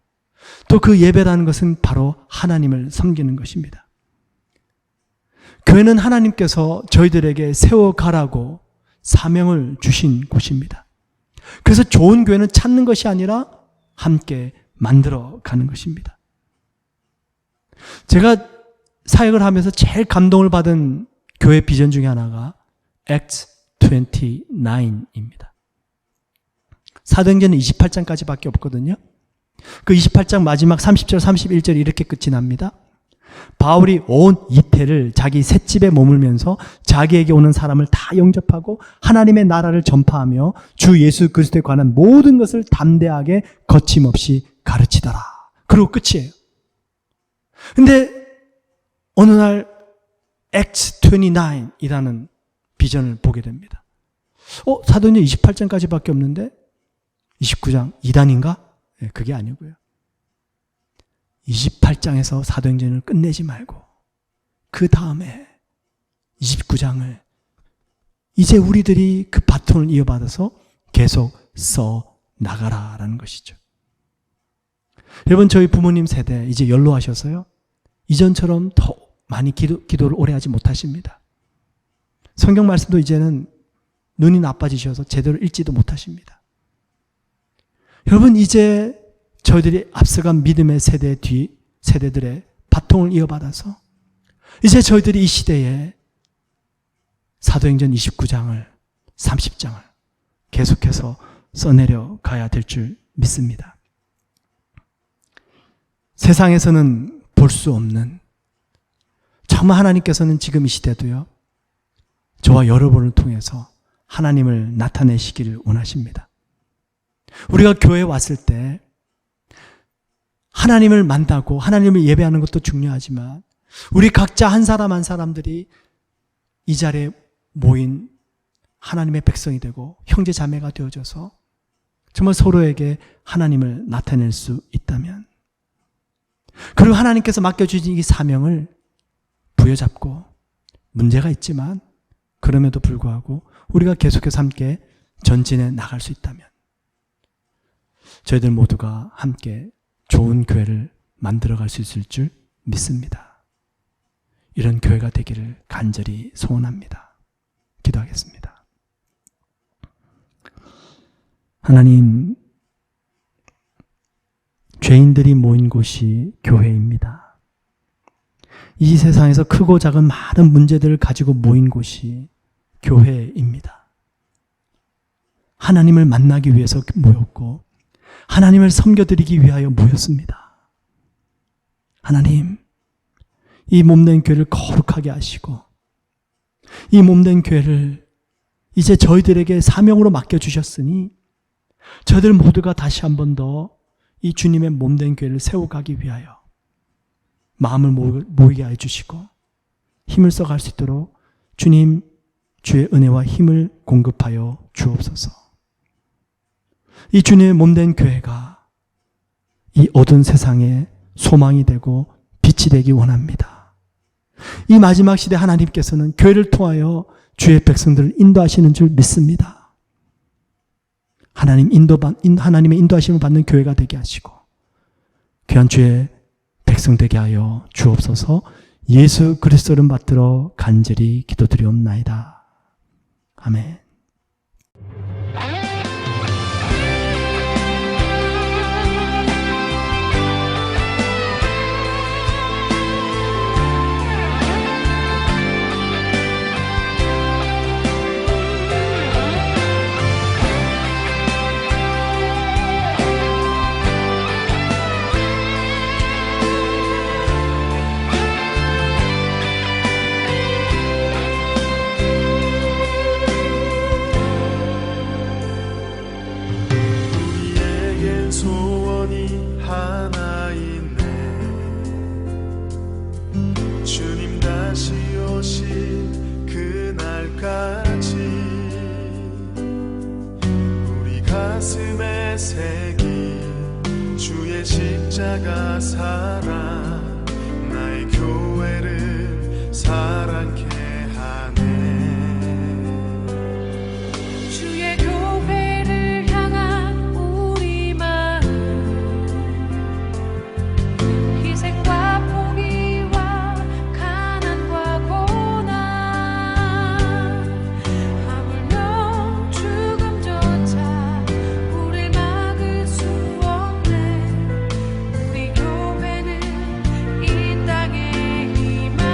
또 그 예배라는 것은 바로 하나님을 섬기는 것입니다. 교회는 하나님께서 저희들에게 세워가라고 사명을 주신 곳입니다. 그래서 좋은 교회는 찾는 것이 아니라 함께 만들어가는 것입니다. 제가 사역을 하면서 제일 감동을 받은 교회 비전 중에 하나가 Acts 29입니다. 사도행전은 28장까지밖에 없거든요. 그 28장 마지막 30절, 31절이 이렇게 끝이 납니다. 바울이 온 이태를 자기 셋집에 머물면서 자기에게 오는 사람을 다 영접하고 하나님의 나라를 전파하며 주 예수 그리스도에 관한 모든 것을 담대하게 거침없이 가르치더라. 그리고 끝이에요. 근데 어느 날 Acts 29이라는 비전을 보게 됩니다. 사도행전 28장까지밖에 없는데 29장 2단인가? 네, 그게 아니고요. 28장에서 사도행전을 끝내지 말고 그 다음에 29장을 이제 우리들이 그 바톤을 이어받아서 계속 써 나가라라는 것이죠. 여러분, 저희 부모님 세대 이제 연로하셔서요, 이전처럼 더 많이 기도를 오래 하지 못하십니다. 성경 말씀도 이제는 눈이 나빠지셔서 제대로 읽지도 못하십니다. 여러분, 이제 저희들이 앞서간 믿음의 세대들의 바통을 이어받아서 이제 저희들이 이 시대에 사도행전 29장을 30장을 계속해서 써내려 가야 될 줄 믿습니다. 세상에서는 볼 수 없는, 정말 하나님께서는 지금 이 시대도요, 저와 여러분을 통해서 하나님을 나타내시기를 원하십니다. 우리가 교회에 왔을 때 하나님을 만나고 하나님을 예배하는 것도 중요하지만 우리 각자 한 사람 한 사람들이 이 자리에 모인 하나님의 백성이 되고 형제 자매가 되어져서 정말 서로에게 하나님을 나타낼 수 있다면, 그리고 하나님께서 맡겨주신 이 사명을 부여잡고, 문제가 있지만 그럼에도 불구하고 우리가 계속해서 함께 전진해 나갈 수 있다면 저희들 모두가 함께 좋은 교회를 만들어갈 수 있을 줄 믿습니다. 이런 교회가 되기를 간절히 소원합니다. 기도하겠습니다. 하나님, 죄인들이 모인 곳이 교회입니다. 이 세상에서 크고 작은 많은 문제들을 가지고 모인 곳이 교회입니다. 하나님을 만나기 위해서 모였고 하나님을 섬겨드리기 위하여 모였습니다. 하나님, 이 몸된 교회를 거룩하게 하시고 이 몸된 교회를 이제 저희들에게 사명으로 맡겨주셨으니 저희들 모두가 다시 한 번 더 이 주님의 몸된 교회를 세워가기 위하여 마음을 모이게 해주시고 힘을 써갈 수 있도록 주님, 주의 은혜와 힘을 공급하여 주옵소서. 이 주님의 몸된 교회가 이 어두운 세상에 소망이 되고 빛이 되기 원합니다. 이 마지막 시대 하나님께서는 교회를 통하여 주의 백성들을 인도하시는 줄 믿습니다. 하나님의 인도하심을 받는 교회가 되게 하시고 귀한 주의 백성 되게 하여 주옵소서. 예수 그리스도를 받들어 간절히 기도드리옵나이다. 아멘. 소원이 하나 있네. 주님 다시 오실 그날까지 우리 가슴에 새긴 주의 십자가 사랑, 나의 교회를 사랑케 하네. 주의 교회를 향한 우리 마음, 희생과 포기와 가난과 고난, 하물며 죽음조차 우릴 막을 수 없네. 우리 교회는 이 땅의 희망.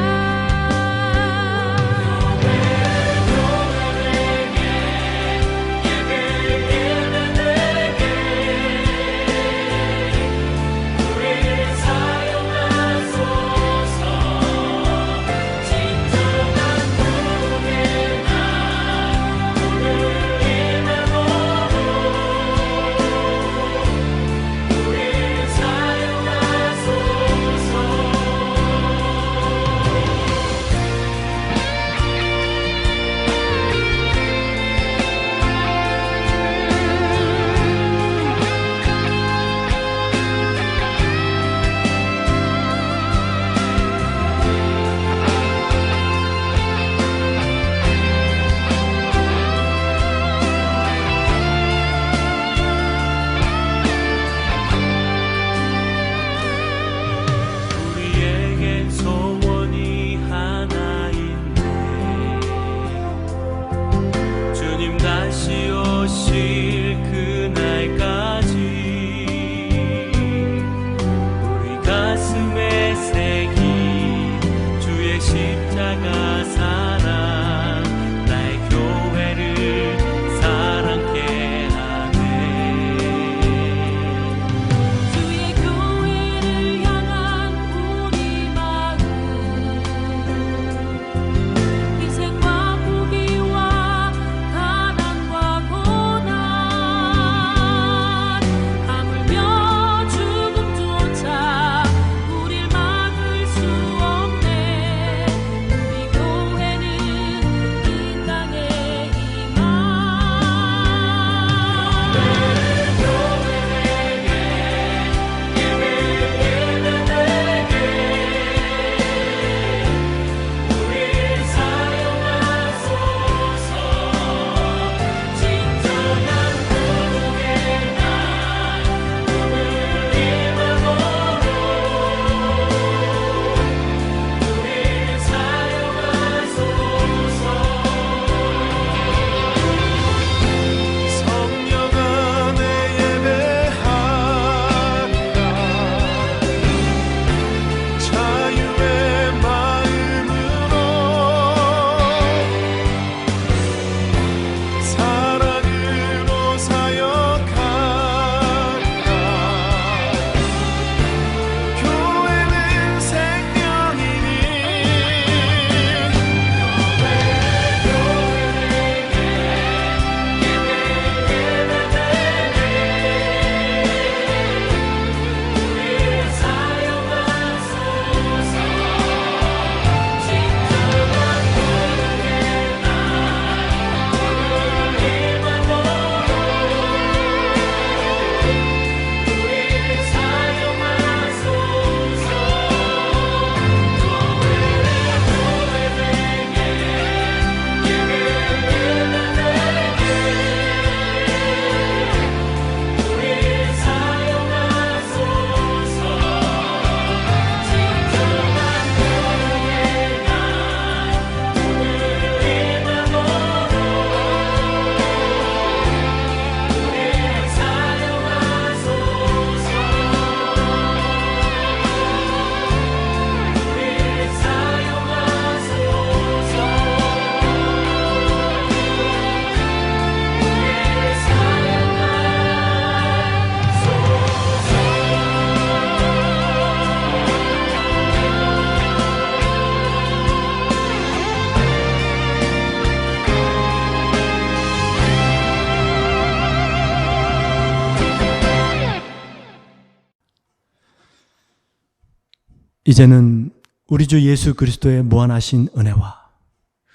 이제는 우리 주 예수 그리스도의 무한하신 은혜와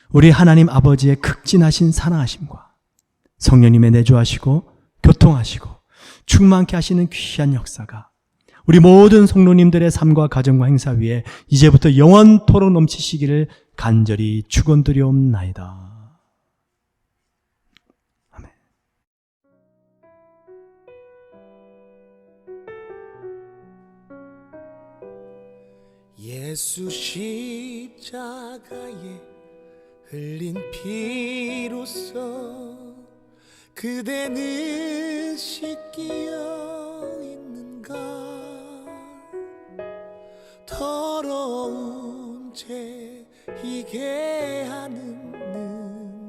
우리 하나님 아버지의 극진하신 사랑하심과 성령님의 내주하시고 교통하시고 충만케 하시는 귀한 역사가 우리 모든 성도님들의 삶과 가정과 행사 위에 이제부터 영원토록 넘치시기를 간절히 축원드리옵나이다. 아멘. 예수 십자가에 흘린 피로써 그대는 씻기어 있는가? 더러운 죄 이게 하는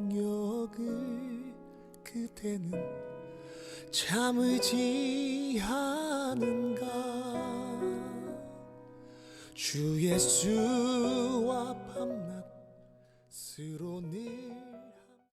능력을 그대는 참으지 않은가? 주 예수와 밤낮 스로 늘